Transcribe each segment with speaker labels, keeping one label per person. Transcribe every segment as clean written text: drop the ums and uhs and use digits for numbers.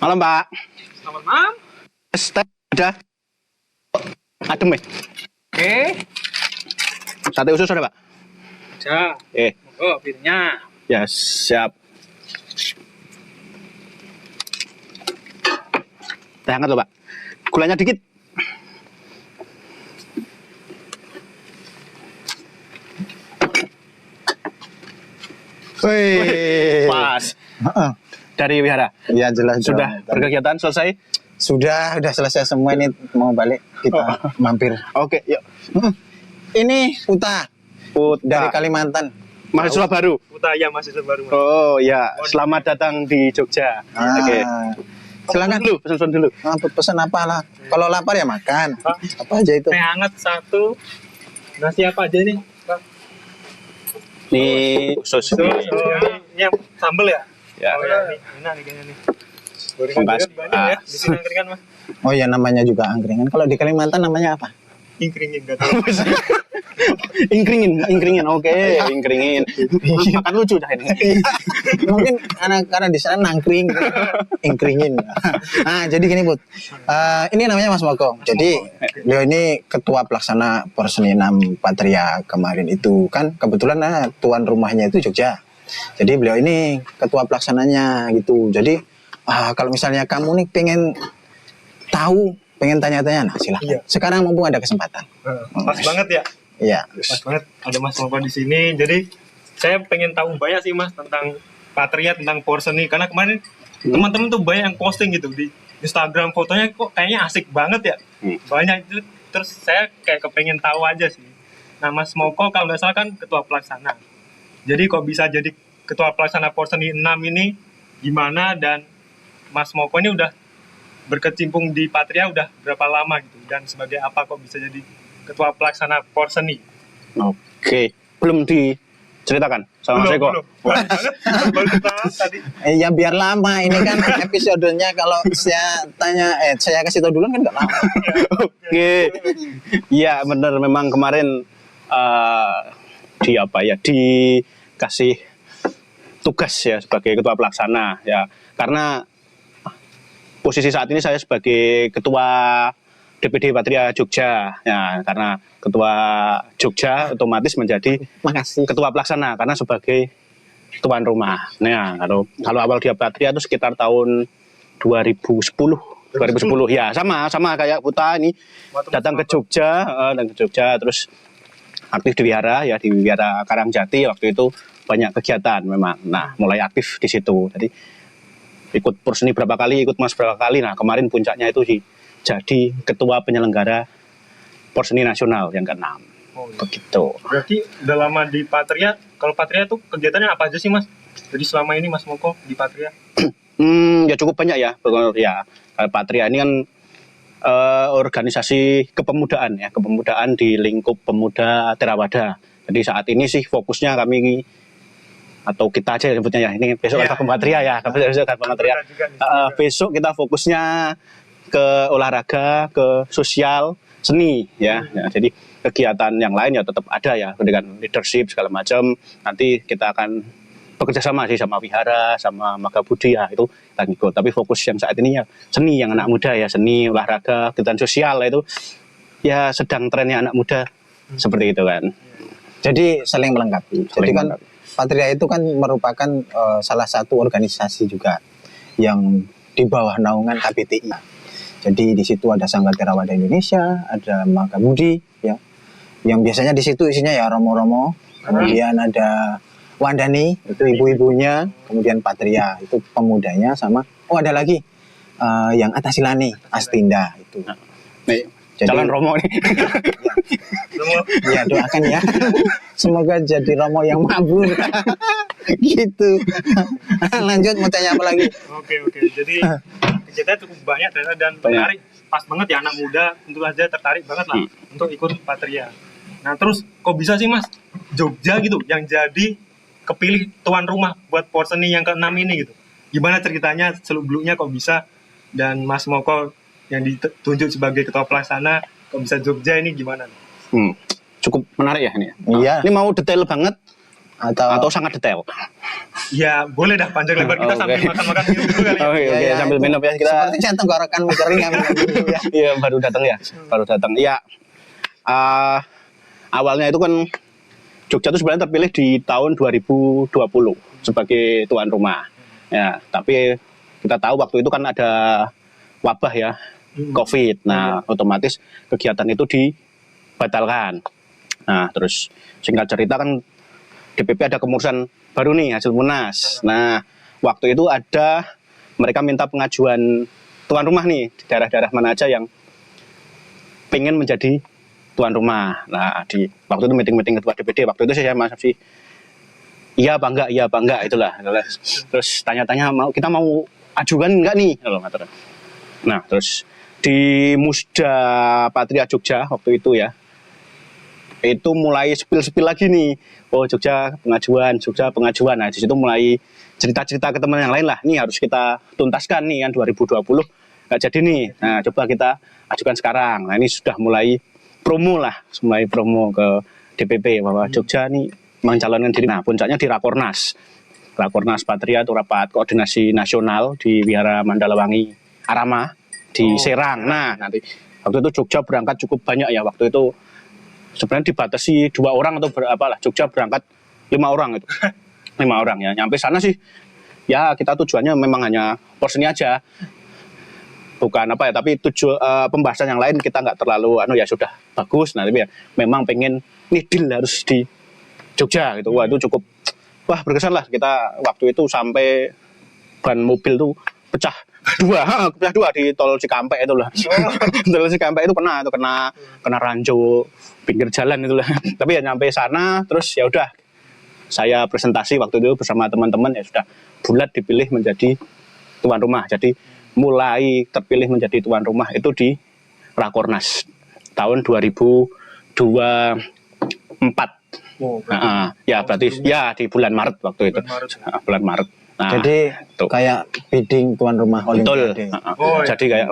Speaker 1: Malam, Pak.
Speaker 2: Selamat malam.
Speaker 1: Stek ada. Adem, ya?
Speaker 2: Oke.
Speaker 1: Sate usus ada, Pak?
Speaker 2: Ada. Oh, pilihnya.
Speaker 1: Ya, siap. Teh hangat loh, Pak. Gulanya dikit.
Speaker 3: Wih,
Speaker 1: Pas. Dari wihara.
Speaker 3: ya jelas
Speaker 1: Sudah
Speaker 3: dong.
Speaker 1: berkegiatan selesai?
Speaker 3: Sudah selesai semua ini mau balik kita mampir.
Speaker 1: Oke, yuk.
Speaker 3: Ini Uta
Speaker 1: Putra.
Speaker 3: dari Kalimantan.
Speaker 1: Mahasiswa baru.
Speaker 2: Utaya masih baru.
Speaker 1: Oh, ya. Selamat datang di Jogja. Oke.
Speaker 3: Silakan
Speaker 1: Pesan dulu.
Speaker 3: pesan apa lah? Kalau lapar ya makan. Apa aja itu?
Speaker 2: Teh hangat satu. Nasi apa aja nih? Pak?
Speaker 1: Nih, usus.
Speaker 2: Ini yang sambel ya?
Speaker 1: Ya.
Speaker 2: Oh ya, nih. Enak nih kayaknya nih. Gorengan
Speaker 1: Pas.
Speaker 2: juga banyak ya. Di sini angkringan, Mas.
Speaker 3: Oh ya namanya juga angkringan. Kalau di Kalimantan namanya apa?
Speaker 2: Ingkringin enggak tahu.
Speaker 1: Ingkringin, oke, ingkringin. Makan lucu dah ini.
Speaker 3: Mungkin karena di sana nangkring, ingkringin. Nah, jadi gini Bud. Ini namanya Mas Moko. Jadi beliau ini ketua pelaksana Porseni 6 Patria kemarin itu kan kebetulan tuan rumahnya itu Jogja. Jadi beliau ini ketua pelaksananya gitu. Jadi kalau misalnya kamu nih pengen tanya-tanya, nah silahkan.
Speaker 2: Iya.
Speaker 3: Sekarang mumpung ada kesempatan.
Speaker 2: Pas banget ya.
Speaker 3: Iya.
Speaker 2: Pas banget ada Mas Moko di sini. Jadi saya pengen tahu banyak sih Mas tentang Patria, tentang Porseni, karena kemarin teman-teman tuh banyak yang posting gitu di Instagram, fotonya kok kayaknya asik banget ya. Banyak itu, terus saya kayak kepengen tahu aja sih. Nah Mas Moko kalau nggak salah kan ketua pelaksana. Jadi kok bisa jadi ketua pelaksana Porseni 6 ini gimana, dan Mas Moko ini udah berkecimpung di Patria udah berapa lama gitu, dan sebagai apa kok bisa jadi ketua pelaksana Porseni?
Speaker 1: Oke, belum diceritakan sama Mas Eko.
Speaker 2: Banyak banget, baru kita tadi.
Speaker 3: Ya biar lama, ini kan episodenya kalau saya tanya, saya kasih tahu duluan kan nggak lama.
Speaker 1: Oke, iya benar, memang kemarin dikasih tugas ya sebagai ketua pelaksana ya, karena posisi saat ini saya sebagai ketua DPD Patria Jogja ya, karena ketua Jogja otomatis menjadi
Speaker 3: Makasih.
Speaker 1: ketua pelaksana karena sebagai tuan rumah. Nah, kalau awal dia Patria itu sekitar tahun 2010 ya, sama kayak Puta ini datang ke Jogja terus aktif di wihara ya, di wihara Karangjati. Waktu itu banyak kegiatan memang. Nah, mulai aktif di situ. Jadi ikut Porseni berapa kali, ikut Mas berapa kali. Nah, kemarin puncaknya itu jadi ketua penyelenggara Porseni Nasional yang ke-6.
Speaker 2: Oh, iya.
Speaker 1: Begitu.
Speaker 2: Berarti udah lama di Patria. Kalau Patria tuh kegiatannya apa aja sih Mas? Jadi selama ini Mas Moko di Patria?
Speaker 1: Ya cukup banyak ya. Ya, Patria ini kan organisasi kepemudaan ya, kepemudaan di lingkup pemuda Theravada. Jadi saat ini sih fokusnya kami, atau kita aja sebutnya ya, ini besok ada Patria ya, besok ada Patria. Besok kita fokusnya ke olahraga, ke sosial, seni ya. Jadi kegiatan yang lain ya tetap ada ya, dengan leadership segala macam. Nanti kita akan bekerja sama sih sama wihara, sama Magabudi ya, itu kita ngikut. Tapi fokus yang saat ini ya seni, yang anak muda ya, seni, olahraga, kegiatan sosial itu ya sedang trennya anak muda seperti itu kan.
Speaker 3: Jadi saling melengkapi. Jadi kan Patria itu kan merupakan salah satu organisasi juga yang di bawah naungan KPTI. Jadi di situ ada Sangga Theravada Indonesia, ada Magabudi ya, yang biasanya di situ isinya ya romo-romo. Kemudian ada Wandani, itu ibu-ibunya. Kemudian Patria, itu pemudanya, sama ada lagi yang Atasilani, Astinda itu.
Speaker 1: Nih,
Speaker 3: jadi,
Speaker 1: calon romo nih.
Speaker 3: Ya doakan ya. Semoga jadi romo yang mabur. Gitu. Lanjut, mau tanya apa lagi?
Speaker 2: Oke. Jadi kegiatan cukup banyak dan menarik. Pas banget ya, anak muda tentu saja tertarik banget lah untuk ikut Patria. Nah terus kok bisa sih Mas Jogja gitu yang jadi kepilih tuan rumah buat Porseni yang ke-6 ini gitu? Gimana ceritanya, seluk-beluknya kok bisa, dan Mas Moko yang ditunjuk sebagai ketua pelaksana kok bisa Jogja ini gimana?
Speaker 1: Cukup menarik ya ini.
Speaker 3: Iya.
Speaker 1: Ini mau detail banget
Speaker 3: atau
Speaker 1: sangat detail?
Speaker 2: Ya boleh dah panjang lebar kita sambil makan-makan minum dulu kali ya.
Speaker 1: Oke, sambil minum ya kita.
Speaker 3: Sepertinya tenggorokan kering ya.
Speaker 1: Iya, baru datang ya. Baru datang. Iya. Awalnya itu kan Jogja itu sebenarnya terpilih di tahun 2020 sebagai tuan rumah. Ya, tapi kita tahu waktu itu kan ada wabah ya, COVID. Nah, otomatis kegiatan itu dibatalkan. Nah, terus singkat cerita kan DPP ada kemurusan baru nih hasil munas. Nah, waktu itu ada mereka minta pengajuan tuan rumah nih di daerah-daerah mana aja yang pengen menjadi tuan rumah. Nah, di waktu itu meeting ketua DPD waktu itu saya masih iya apa enggak itulah. Terus tanya-tanya kita mau ajukan enggak nih kalau ngatur. Nah, terus di Musda Patria Jogja waktu itu ya. Itu mulai spill lagi nih. Oh, Jogja pengajuan. Nah, di situ mulai cerita-cerita ke teman yang lain lah. Ini harus kita tuntaskan nih kan 2020 enggak jadi nih. Nah, coba kita ajukan sekarang. Nah, ini sudah mulai promo ke DPP bahwa Jogja nih mencalonkan diri. Nah, puncaknya di Rakornas Patria itu rapat koordinasi nasional di Wihara Mandalawangi Arama di Serang. Nah, nanti waktu itu Jogja berangkat cukup banyak ya. Waktu itu sebenarnya dibatasi 2 orang atau berapa lah. Jogja berangkat 5 orang itu. 5 orang ya. Nyampe sana sih ya kita tujuannya memang hanya porsinya aja. Bukan apa ya, tapi pembahasan yang lain kita nggak terlalu ya sudah bagus. Nah, tapi ya memang pengen nih deal harus di Jogja gitu. Wah, itu cukup berkesan lah. Kita waktu itu sampai ban mobil tuh pecah dua di tol Cikampek itu lah. Tol Cikampek itu kena ranjau pinggir jalan itu lah. Tapi ya nyampe sana terus ya udah saya presentasi waktu itu bersama teman-teman ya sudah bulat dipilih menjadi tuan rumah. Jadi mulai terpilih menjadi tuan rumah itu di Rakornas tahun 2024. Ya berarti ya di bulan Maret waktu itu. Bulan Maret. Nah,
Speaker 3: jadi kayak bidding tuan rumah Olimpiade.
Speaker 1: Jadi kayak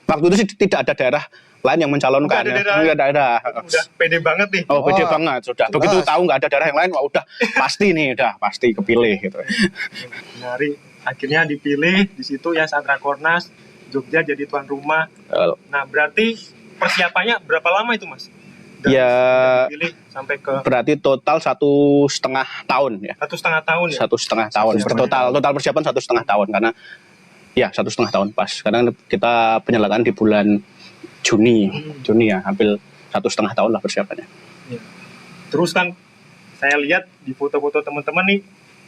Speaker 1: waktu itu sih tidak ada daerah lain yang mencalonkan. Enggak ada.
Speaker 2: Udah pede banget nih.
Speaker 1: Pede banget sudah. Begitu tahu nggak ada daerah yang lain, udah pasti nih, pasti kepilih gitu.
Speaker 2: Akhirnya dipilih di situ ya saat Rakornas Jogja jadi tuan rumah. Nah, berarti persiapannya berapa lama itu, Mas? Dari dipilih sampai ke
Speaker 1: berarti total 1,5 tahun ya.
Speaker 2: 1,5 tahun ya.
Speaker 1: 1,5 tahun. Total persiapan 1,5 tahun karena ya 1,5 tahun pas. Karena kita penyelenggaraan di bulan Juni ya, hampir 1,5 tahun lah persiapannya.
Speaker 2: Ya. Terus kan saya lihat di foto-foto teman-teman nih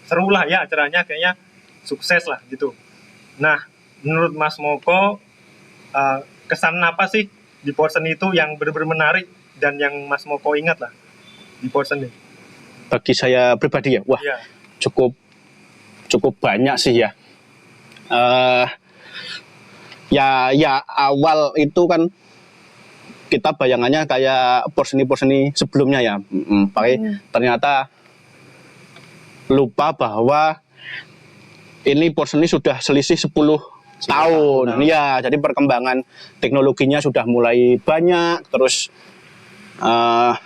Speaker 2: seru lah ya acaranya, kayaknya sukses lah gitu. Nah, menurut Mas Moko kesan apa sih di Porsen itu yang benar-benar menarik dan yang Mas Moko ingat lah di Porsen ini?
Speaker 1: Bagi saya pribadi ya, cukup banyak sih ya. Ya awal itu kan kita bayangannya kayak Porseni sebelumnya ya, ternyata lupa bahwa ini Porseni sudah selisih 10 tahun. Ya, jadi perkembangan teknologinya sudah mulai banyak, terus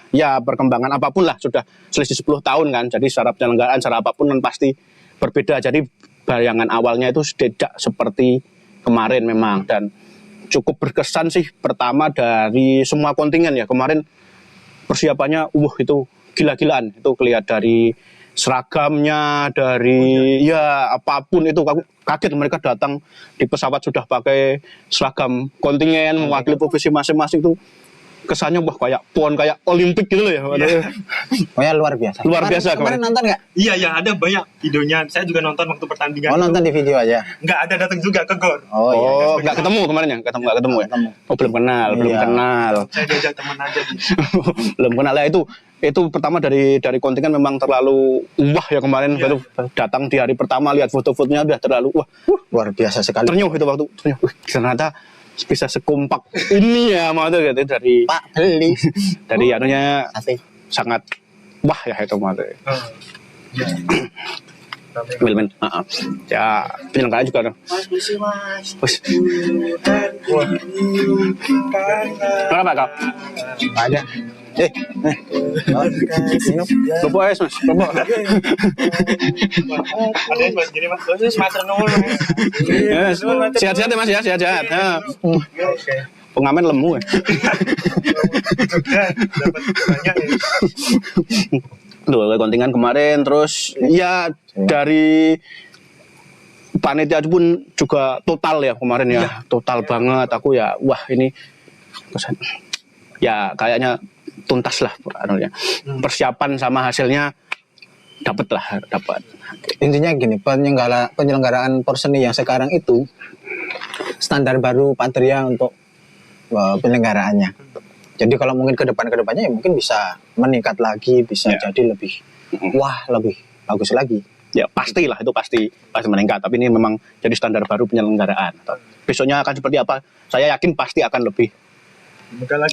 Speaker 1: ya perkembangan apapun lah sudah selisih 10 tahun kan. Jadi secara penyelenggaraan, secara apapun kan pasti berbeda. Jadi bayangan awalnya itu tidak seperti kemarin memang, dan cukup berkesan sih pertama dari semua kontingen ya. Kemarin persiapannya itu gila-gilaan. Itu kelihatan dari seragamnya, dari ya apapun itu. Aku kaget mereka datang di pesawat sudah pakai seragam kontingen mewakili profesi masing-masing. Itu kesannya kayak PON, kayak Olimpik gitu loh ya.
Speaker 3: Pokoknya luar biasa. Kemarin nonton nggak?
Speaker 2: Iya, ada banyak videonya. Saya juga nonton waktu pertandingan.
Speaker 3: Nonton di video aja?
Speaker 2: Nggak ada datang juga ke GOR.
Speaker 1: Nggak ketemu kemarin ya? Nggak ketemu ya? Belum kenal.
Speaker 2: Saya diajak teman aja gitu.
Speaker 1: Belum kenal ya. Itu pertama dari kontingen memang terlalu ya kemarin. Baru datang di hari pertama lihat foto-fotonya udah terlalu
Speaker 3: luar biasa sekali.
Speaker 1: Ternyuh itu waktu ternyata bisa sekompak ini ya, mau tuh gitu dari
Speaker 3: Pak beli
Speaker 1: dari anunya sangat ya itu mau tuh. Wilman. Ya penyelenggara juga dong. Wis. Berapa kau?
Speaker 3: Ada. Minum.
Speaker 1: Bobo es mas. Bobo.
Speaker 2: Ada mas gini mas. Terus mas renung.
Speaker 1: Yes. Sehat-sehat ya mas ya, sehat-sehat. Ya.
Speaker 2: Oke.
Speaker 1: Pengamen lemu ya.
Speaker 2: Jogja dapat banyak ya.
Speaker 1: Tuh kontingen kemarin terus ya dari panitia pun juga total ya kemarin ya, total banget. Aku ya wah ini ya kayaknya tuntas lah ya. Persiapan sama hasilnya dapat.
Speaker 3: Intinya gini, penyelenggaraan Porseni yang sekarang itu standar baru Patria untuk penyelenggaraannya. Jadi kalau mungkin kedepannya ya mungkin bisa meningkat lagi, bisa jadi lebih lebih bagus lagi.
Speaker 1: Ya pastilah itu pasti meningkat. Tapi ini memang jadi standar baru penyelenggaraan. Besoknya akan seperti apa? Saya yakin pasti akan lebih megah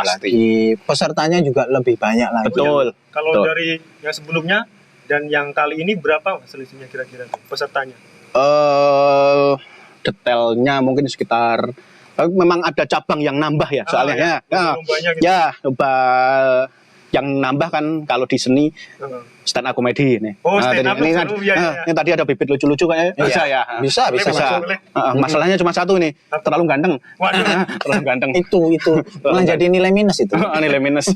Speaker 1: lagi.
Speaker 3: Pesertanya juga lebih banyak lagi.
Speaker 1: Betul.
Speaker 2: Kalau dari yang sebelumnya dan yang kali ini berapa selisihnya kira-kira pesertanya?
Speaker 1: Detailnya mungkin sekitar. Memang ada cabang yang nambah ya soalnya coba yang nambah kan kalau di seni stand up komedi nih. Ini tadi ada bibit lucu-lucu kayaknya bisa. Masalahnya cuma satu nih, terlalu ganteng. Terlalu ganteng.
Speaker 3: Itu malah jadi nilai minus itu.
Speaker 1: Nilai minus.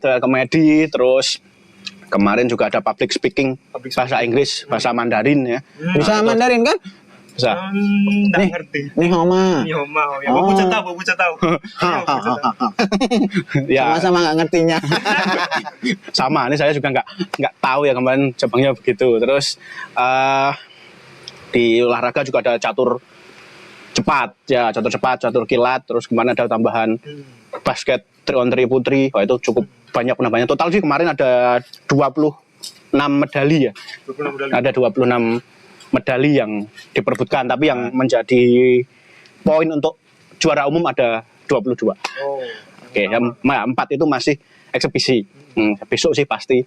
Speaker 1: Komedi terus kemarin juga ada public speaking bahasa Inggris, bahasa Mandarin ya.
Speaker 3: Bisa Mandarin kan?
Speaker 1: Bisa.
Speaker 2: Nggak ngerti.
Speaker 3: Nih Homa.
Speaker 2: Ya, Bapak tahu.
Speaker 1: Ya.
Speaker 3: Sama-sama nggak ngertinya.
Speaker 1: Sama, ini saya juga nggak tahu ya kemarin cabangnya begitu. Terus di olahraga juga ada catur cepat, catur kilat. Terus kemarin ada tambahan basket 3-on-3 putri. Oh, itu cukup banyak penambahannya. Total sih kemarin ada 26 medali ya.
Speaker 2: 26 medali.
Speaker 1: Ada 26 medali yang diperebutkan, tapi yang menjadi poin untuk juara umum ada 22. Oke, yang 4 itu masih eksebisi. Besok sih pasti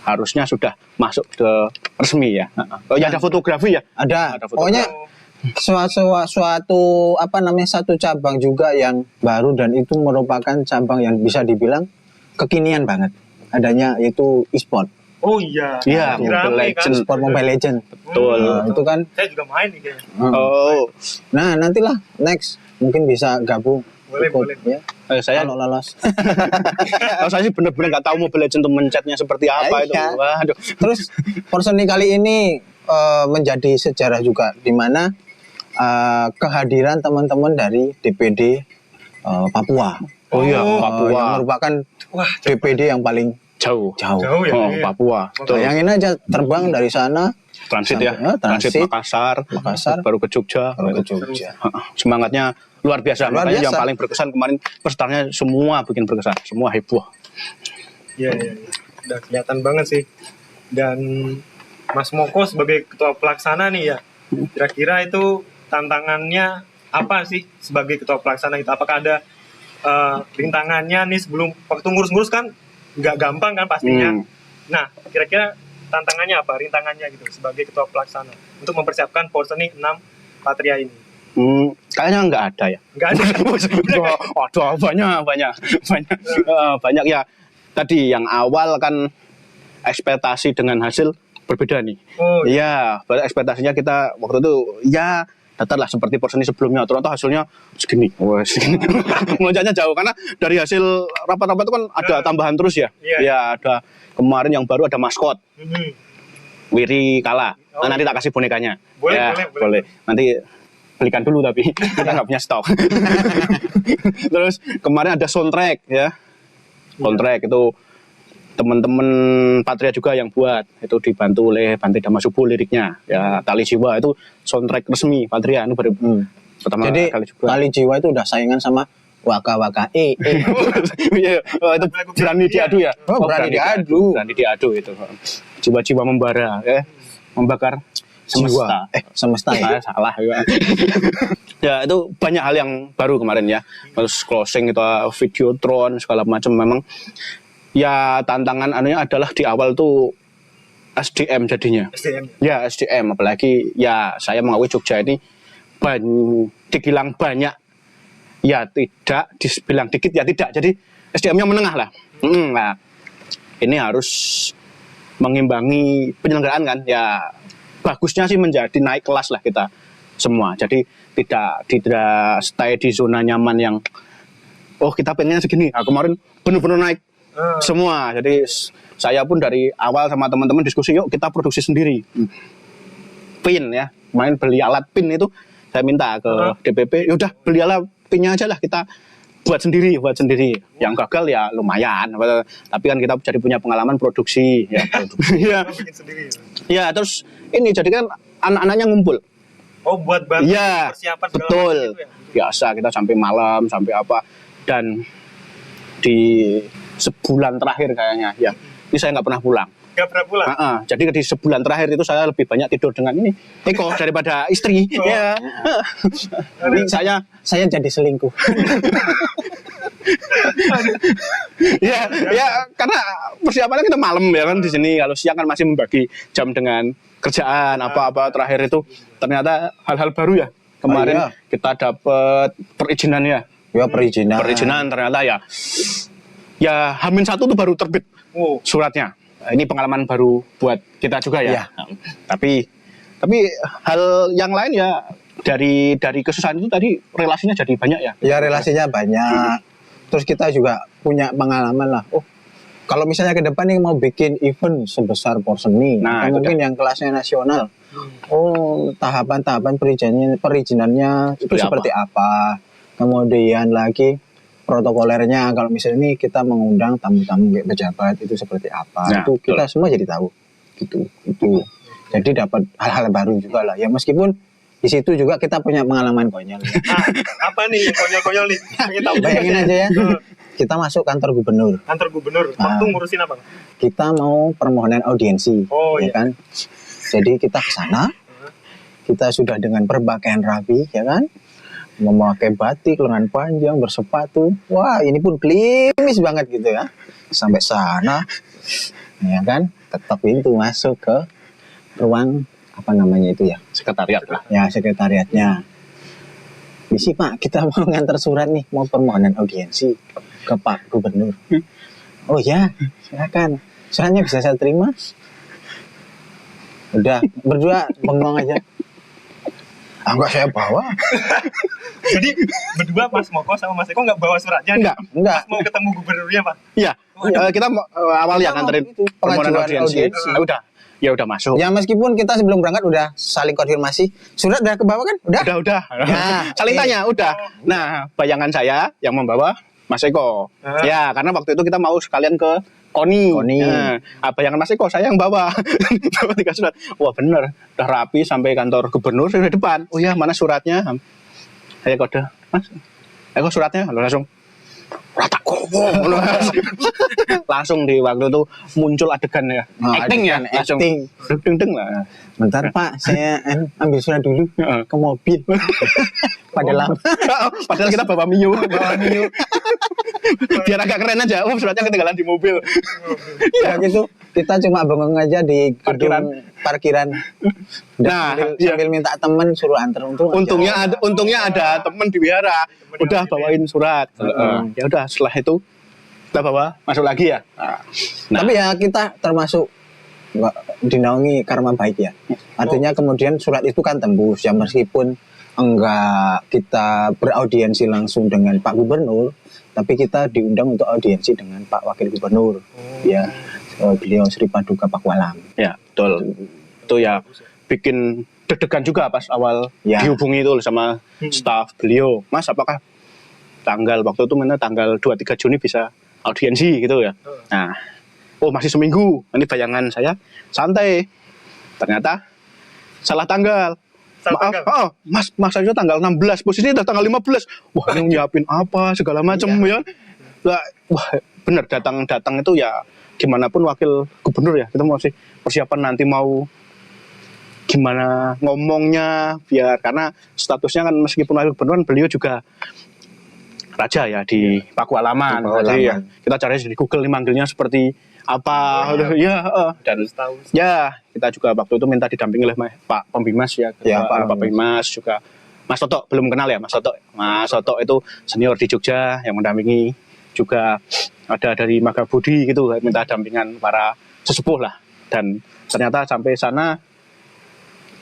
Speaker 1: harusnya sudah masuk ke resmi ya. Oh ya, ada fotografi ya?
Speaker 3: Ada
Speaker 1: fotografi.
Speaker 3: Pokoknya satu cabang juga yang baru dan itu merupakan cabang yang bisa dibilang kekinian banget. Adanya yaitu e-sport.
Speaker 2: Oh iya.
Speaker 1: Iya, Mobile Legends.
Speaker 3: Sport Mobile Legends.
Speaker 1: Betul.
Speaker 3: Itu kan.
Speaker 2: Saya juga main nih kayaknya.
Speaker 3: Nah, nantilah next mungkin bisa gabung.
Speaker 2: Boleh.
Speaker 3: Ya.
Speaker 1: Saya
Speaker 3: kalau lolos.
Speaker 1: Kalau saya sih benar-benar nggak tahu Mobile Legends untuk mencetnya seperti apa itu. Waduh.
Speaker 3: Terus Porseni kali ini menjadi sejarah juga di mana kehadiran teman-teman dari DPD Papua.
Speaker 1: Oh iya, Papua.
Speaker 3: Yang merupakan DPD yang paling jauh
Speaker 2: ya.
Speaker 1: Papua.
Speaker 3: Bayangin aja terbang dari sana
Speaker 1: transit Makassar, baru ke Jogja. Semangatnya luar biasa. Makanya yang paling berkesan kemarin pesertanya semua bikin berkesan, semua heboh.
Speaker 2: Iya. Udah kelihatan banget sih. Dan Mas Moko sebagai ketua pelaksana nih ya, kira-kira itu tantangannya apa sih sebagai ketua pelaksana itu? Apakah ada rintangannya nih sebelum waktu ngurus-ngurus kan nggak gampang kan pastinya. Nah, kira-kira tantangannya apa, rintangannya gitu sebagai ketua pelaksana untuk mempersiapkan Porseni 6 Patria ini?
Speaker 1: Kayaknya nggak ada ya.
Speaker 2: Nggak ada.
Speaker 1: Waduh, banyak ya. Tadi yang awal kan ekspektasi dengan hasil berbeda nih. Iya, ekspektasinya kita waktu itu ya datarlah seperti Porseni sebelumnya, ternyata hasilnya segini. Melonjaknya jauh karena dari hasil rapat-rapat itu kan ada tambahan terus ya. Ya ada kemarin yang baru ada maskot. Wiri kalah. Nanti tak kasih bonekanya. Boleh. Nanti belikan dulu tapi kita nggak punya stok. Terus kemarin ada soundtrack ya. Soundtrack itu teman-teman Patria juga yang buat, itu dibantu oleh Bante Damasubo liriknya ya. Tali Jiwa itu soundtrack resmi Patria itu baru pertama
Speaker 3: jadi,
Speaker 1: kali juga.
Speaker 3: Tali Jiwa itu udah saingan sama Waka itu
Speaker 1: berani diadu ya. Berani diadu itu. Jiwa-jiwa membara ya, membakar semesta ya. Salah ya. Ya itu banyak hal yang baru kemarin ya. Terus closing itu Videotron segala macam. Memang ya tantangan anunya adalah di awal tuh SDM jadinya.
Speaker 2: SDM.
Speaker 1: Ya SDM, apalagi ya saya mengakui Jogja ini dibilang banyak ya tidak, dibilang dikit ya tidak. Jadi SDM-nya menengah lah. Nah, ini harus mengimbangi penyelenggaraan kan. Ya bagusnya sih menjadi naik kelas lah kita semua. Jadi tidak stay di zona nyaman yang kita pengennya segini. Nah, kemarin benar-benar naik semua. Jadi saya pun dari awal sama teman-teman diskusi, yuk kita produksi sendiri. Pin ya, kemarin beli alat pin itu saya minta ke DPP, yaudah beli alat pinnya aja lah, kita buat sendiri. Yang gagal ya lumayan, tapi kan kita jadi punya pengalaman produksi ya. Ya terus ini jadi kan anak-anaknya ngumpul.
Speaker 2: Buat bantu persiapan
Speaker 1: betul gitu ya? Biasa kita sampai malam sampai apa, dan di sebulan terakhir kayaknya ya ini saya nggak pernah pulang. Jadi di sebulan terakhir itu saya lebih banyak tidur dengan ini Eko daripada istri. Ya. Ini
Speaker 3: saya jadi selingkuh.
Speaker 1: ya karena persiapannya kita malam ya kan di sini. Kalau siang kan masih membagi jam dengan kerjaan apa terakhir itu ternyata hal-hal baru ya. Kemarin kita dapat perizinan ya.
Speaker 3: Ya perizinan
Speaker 1: ternyata ya H-1 tuh baru terbit suratnya. Ini pengalaman baru buat kita juga ya. Tapi hal yang lain ya dari kesusahan itu tadi relasinya jadi banyak ya.
Speaker 3: Ya relasinya banyak. Terus kita juga punya pengalaman lah. Kalau misalnya ke depan nih mau bikin event sebesar Porseni, mungkin yang kelasnya nasional. Tahapan-tahapan perizinannya itu seperti apa? Kemudian lagi protokolernya, kalau misalnya ini kita mengundang tamu-tamu pejabat itu seperti apa, itu kita semua jadi tahu gitu. Jadi dapat hal-hal baru juga lah ya, meskipun di situ juga kita punya pengalaman konyol.
Speaker 2: Apa nih konyol-konyol nih?
Speaker 3: Bayangin aja ya, kita masuk kantor gubernur.
Speaker 2: Waktu ngurusin apa?
Speaker 3: Kita mau permohonan audiensi, ya kan. Jadi kita ke sana, kita sudah dengan berpakaian rapi, ya kan, memakai batik, lengan panjang, bersepatu. Wah, ini pun klimis banget gitu ya. Sampai sana, ya kan, ketok pintu masuk ke ruang apa namanya itu ya?
Speaker 1: Sekretariat lah.
Speaker 3: Ya, sekretariatnya. Misi Pak, kita mau ngantar surat nih, mau permohonan audiensi ke Pak Gubernur. Oh ya, silakan. Suratnya bisa saya terima? Udah, berdua bengong aja. Enggak, saya bawa.
Speaker 2: Jadi berdua Mas Moko sama Mas Eko nggak bawa suratnya?
Speaker 3: Enggak.
Speaker 2: Pas mau ketemu gubernurnya Pak?
Speaker 1: Iya. Kita awal ya nganterin permohonan audiensi. Udah masuk.
Speaker 3: Ya meskipun kita sebelum berangkat udah saling konfirmasi. Surat udah ke bawah kan?
Speaker 1: Udah. Nah, saling tanya, udah. Nah, bayangan saya yang membawa Mas Eko. Ya, karena waktu itu kita mau sekalian ke Koni. Nah, bayangan Mas Eko, saya yang bawa 3 surat. Wah bener, udah rapi sampai kantor gubernur sudah depan. Oh ya, mana suratnya? Saya kode, Mas, Eko suratnya. Langsung rata ngomong. Langsung di waktu itu muncul adegan ya. Acting ya, langsung. Deng lah.
Speaker 3: Bentar Pak, saya ambil surat dulu ke mobil.
Speaker 1: Padahal kita bawa Mio. Biar agak keren aja. Suratnya ketinggalan di mobil.
Speaker 3: Ya gitu. Kita cuma bengong aja di parkiran. Nah, sambil minta temen suruh antar.
Speaker 1: Untungnya ada temen di wihara. Udah bawain surat. Ya udah, setelah itu kita bawa masuk lagi ya.
Speaker 3: Tapi ya kita termasuk dinaungi karma baik ya. Artinya kemudian surat itu kan tembus ya, meskipun enggak kita beraudiensi langsung dengan Pak Gubernur, tapi kita diundang untuk audiensi dengan Pak Wakil Gubernur. Ya, beliau Sri Paduka Pakualam.
Speaker 1: Ya, betul. Itu ya bikin deg-degan juga pas awal dihubungi itu sama staf beliau. Mas, apakah waktu itu tanggal 2-3 Juni bisa audiensi gitu ya. Nah, masih seminggu. Ini bayangan saya santai. Ternyata salah tanggal. Mas aja tanggal 16, posisinya udah tanggal 15. Wah, ini nyiapin apa segala macam ya. Wah, bener datang itu ya gimana pun wakil gubernur ya. Kita masih persiapan nanti mau gimana ngomongnya biar, karena statusnya kan meskipun wakil gubernur beliau juga raja ya di Pakualaman. Jadi ya kita cari di Google nih manggilnya seperti apa dan
Speaker 2: Tahu.
Speaker 1: ya kita juga waktu itu minta didampingi oleh Pak Pembimas ya, Pak Pembimas juga Mas Toto, belum kenal ya Mas Toto. Mas Toto itu senior di Jogja yang mendampingi, juga ada dari Magabudi gitu, minta dampingan para sesepuh lah. Dan ternyata sampai sana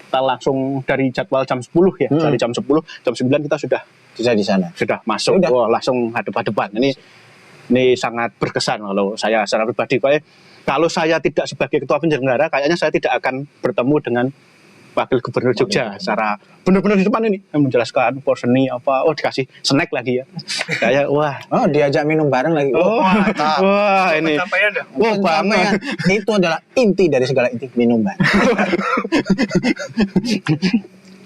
Speaker 1: kita langsung dari jadwal jam 10 ya, dari jam 10, jam 9 kita sudah
Speaker 3: di sana.
Speaker 1: Sudah masuk. Wah, langsung hadap-hadapan. Ini sangat berkesan kalau saya secara pribadi. Kalau saya tidak sebagai ketua penyelenggara, kayaknya saya tidak akan bertemu dengan Wakil Gubernur Jogja secara benar-benar di depan ini menjelaskan porseni apa. Oh, dikasih snack lagi ya. Kayak wah.
Speaker 3: Oh, diajak minum bareng lagi.
Speaker 1: Wah, ini.
Speaker 3: Wah, banget. Itu adalah inti dari segala inti, minum bareng.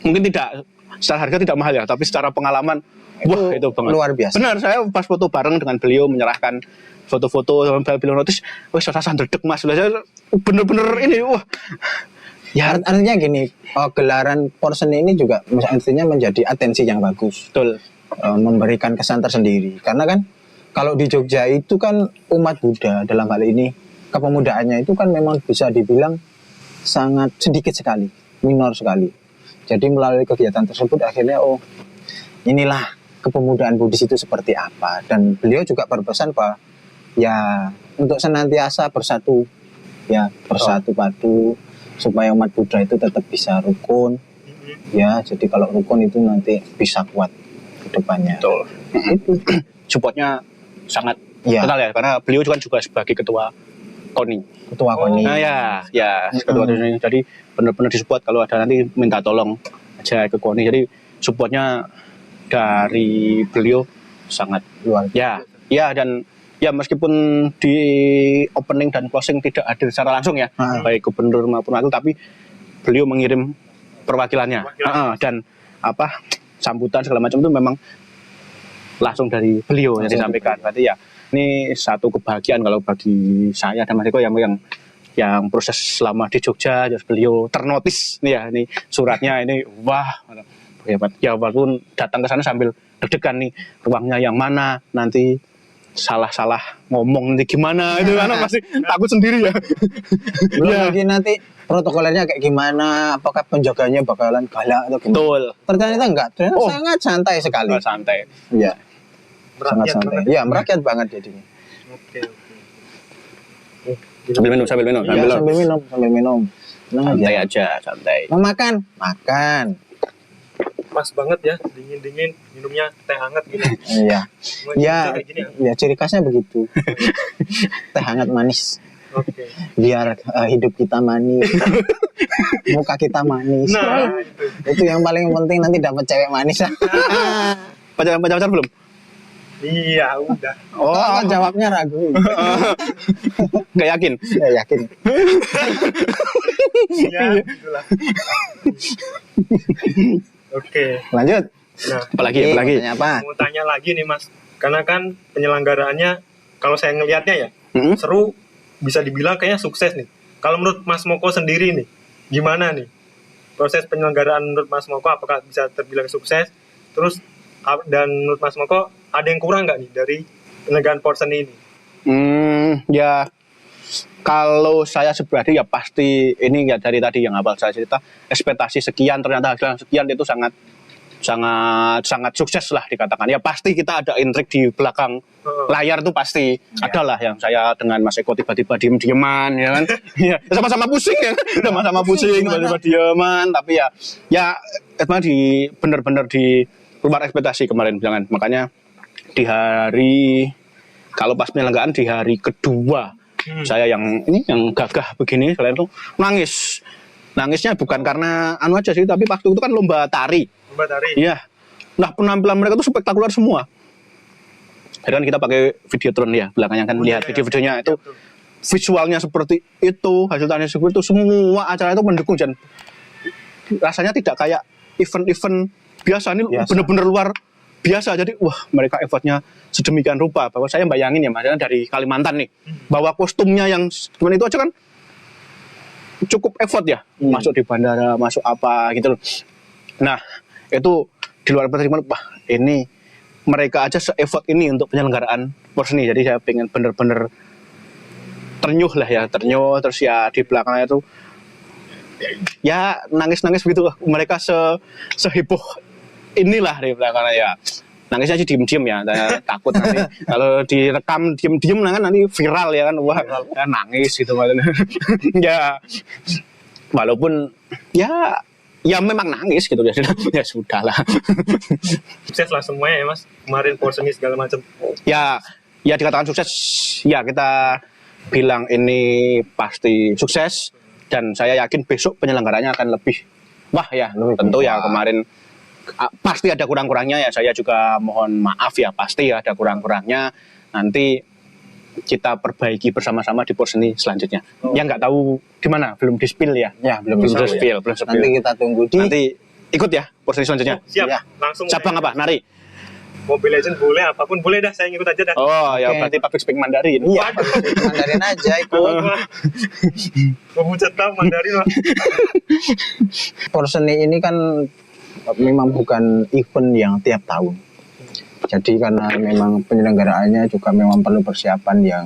Speaker 1: Mungkin tidak secara harga tidak mahal ya, tapi secara pengalaman wah itu banget.
Speaker 3: Luar biasa.
Speaker 1: Benar, saya pas foto bareng dengan beliau menyerahkan foto-foto sama beliau notis, wah saya ndredeg Mas. Saya bener-bener ini wah.
Speaker 3: Ya artinya gini, gelaran porseni ini juga artinya menjadi atensi yang bagus.
Speaker 1: Betul.
Speaker 3: Memberikan kesan tersendiri. Karena kan kalau di Jogja itu kan umat Buddha dalam hal ini kepemudaannya itu kan memang bisa dibilang sangat sedikit sekali, minor sekali. Jadi melalui kegiatan tersebut akhirnya inilah kepemudaan Buddhis itu seperti apa. Dan beliau juga berpesan bahwa ya untuk senantiasa bersatu padu supaya umat Buddha itu tetap bisa rukun. Ya, jadi kalau rukun itu nanti bisa kuat ke depannya.
Speaker 1: Betul.
Speaker 3: Itu
Speaker 1: Supportnya sangat kenal ya, karena beliau juga sebagai ketua KONI.
Speaker 3: Ketua KONI.
Speaker 1: Nah ya ketua KONI. Jadi benar-benar disupport kalau ada nanti minta tolong aja ke KONI. Jadi supportnya dari beliau sangat
Speaker 3: luar
Speaker 1: biasa. Ya dan ya meskipun di opening dan closing tidak hadir secara langsung ya, baik gubernur maupun wakil, tapi beliau mengirim perwakilannya. Dan sambutan segala macam itu memang langsung dari beliau yang disampaikan. Berarti ya ini satu kebahagiaan kalau bagi saya dan Mas Eko yang proses selama di Jogja, terus beliau ternotis nih ya, ini suratnya ini wah hebat. Ya walaupun datang ke sana sambil deg-degan nih, ruangnya yang mana, nanti salah ngomong nanti gimana itu kan pasti takut sendiri ya.
Speaker 3: Belum lagi nanti protokolnya kayak gimana, apakah penjaganya bakalan galak atau gimana.
Speaker 1: Betul.
Speaker 3: Ternyata enggak, sangat santai sekali.
Speaker 1: Santai.
Speaker 3: Iya. Sangat santai. Iya, merakyat banget jadinya.
Speaker 2: Oke.
Speaker 1: Sambil minum.
Speaker 3: Sambil minum.
Speaker 1: Santai aja, santai.
Speaker 3: Mau makan?
Speaker 2: Pas banget ya, dingin minumnya teh hangat gitu.
Speaker 3: Iya. Ya ciri khasnya begitu. Teh hangat manis.
Speaker 2: Oke.
Speaker 3: Biar hidup kita manis, muka kita manis.
Speaker 2: Nah,
Speaker 3: itu yang paling penting, nanti dapat cewek manis.
Speaker 1: Pacar belum?
Speaker 2: Iya, udah.
Speaker 3: Kan jawabnya ragu.
Speaker 1: Nggak yakin?
Speaker 3: Nggak yakin.
Speaker 2: Iya, gitulah. Oke.
Speaker 3: Lanjut.
Speaker 2: Nah,
Speaker 1: Apalagi?
Speaker 3: Apa?
Speaker 2: mau tanya lagi nih Mas, karena kan penyelenggaraannya kalau saya ngelihatnya ya seru, bisa dibilang kayaknya sukses nih. Kalau menurut Mas Moko sendiri nih, gimana nih proses penyelenggaraan menurut Mas Moko? Apakah bisa terbilang sukses? Terus dan menurut Mas Moko ada yang kurang nggak nih dari penyelenggaraan porseni ini?
Speaker 1: Ya kalau saya pribadi ya pasti ini ya dari tadi yang awal saya cerita, ekspektasi sekian ternyata hasilnya sekian, itu sangat sukses lah dikatakan. Ya pasti kita ada intrik di belakang layar tuh pasti ada lah, yang saya dengan Mas Eko tiba-tiba diem-dieman ya kan. Ya sama-sama pusing ya, sama-sama pusing tiba-tiba dieman, tapi ya benar-benar di luar ekspektasi kemarin bilangan. Makanya di hari kalau pas penyelenggaraan di hari kedua saya yang gagah begini, kalian tuh nangisnya bukan karena aja sih, tapi waktu itu kan lomba tari. Iya. Nah penampilan mereka tuh spektakuler semua. Jadi kan kita pakai videotron ya belakangnya kan, lihat video-videonya itu visualnya seperti itu, hasil tarinya seperti itu, semua acara itu mendukung, dan rasanya tidak kayak event-event biasa, ini benar-benar luar biasa. Jadi wah, mereka effortnya sedemikian rupa bahwa saya bayangin ya Mas, dari Kalimantan nih, bawa kostumnya yang cuman itu aja kan cukup effort ya, masuk di bandara, masuk apa gitu loh. Nah itu di luar pertimbangan, wah ini mereka aja se-effort ini untuk penyelenggaraan porseni. Jadi saya pengen bener-bener ternyuh lah ya, ternyuh. Terus ya di belakangnya itu ya nangis-nangis begitu. Mereka seheboh inilah di belakangnya ya. Nangisnya sih diem-diem ya, saya takut nanti kalau direkam diem-diem nanti viral ya kan, wah ya nangis gitu maksudnya. Ya walaupun ya memang nangis gitu ya sudah lah.
Speaker 2: Sukses lah semuanya ya Mas, kemarin porseni segala macam.
Speaker 1: Ya dikatakan sukses, ya kita bilang ini pasti sukses dan saya yakin besok penyelenggaranya akan lebih wah ya, tentu ya kemarin pasti ada kurang-kurangnya ya, saya juga mohon maaf ya, pasti ada kurang-kurangnya, nanti kita perbaiki bersama-sama di porseni selanjutnya. Ya nggak tahu gimana, belum di-spill ya.
Speaker 3: Ya, belum
Speaker 1: di-spill.
Speaker 3: Nanti kita tunggu
Speaker 1: nanti ikut ya porseni selanjutnya.
Speaker 2: Siap,
Speaker 3: Ya.
Speaker 2: langsung.
Speaker 1: Cabang apa? Nari?
Speaker 2: Mobile Legends boleh, apapun boleh dah, saya ngikut aja dah.
Speaker 1: Oh ya,
Speaker 3: Oke.
Speaker 1: berarti public speaking Mandarin.
Speaker 3: Iya, Mandarin aja ikut.
Speaker 2: Memucat tahu Mandarin Mas.
Speaker 3: Porseni ini kan memang bukan event yang tiap tahun. Jadi karena memang penyelenggaraannya juga memang perlu persiapan yang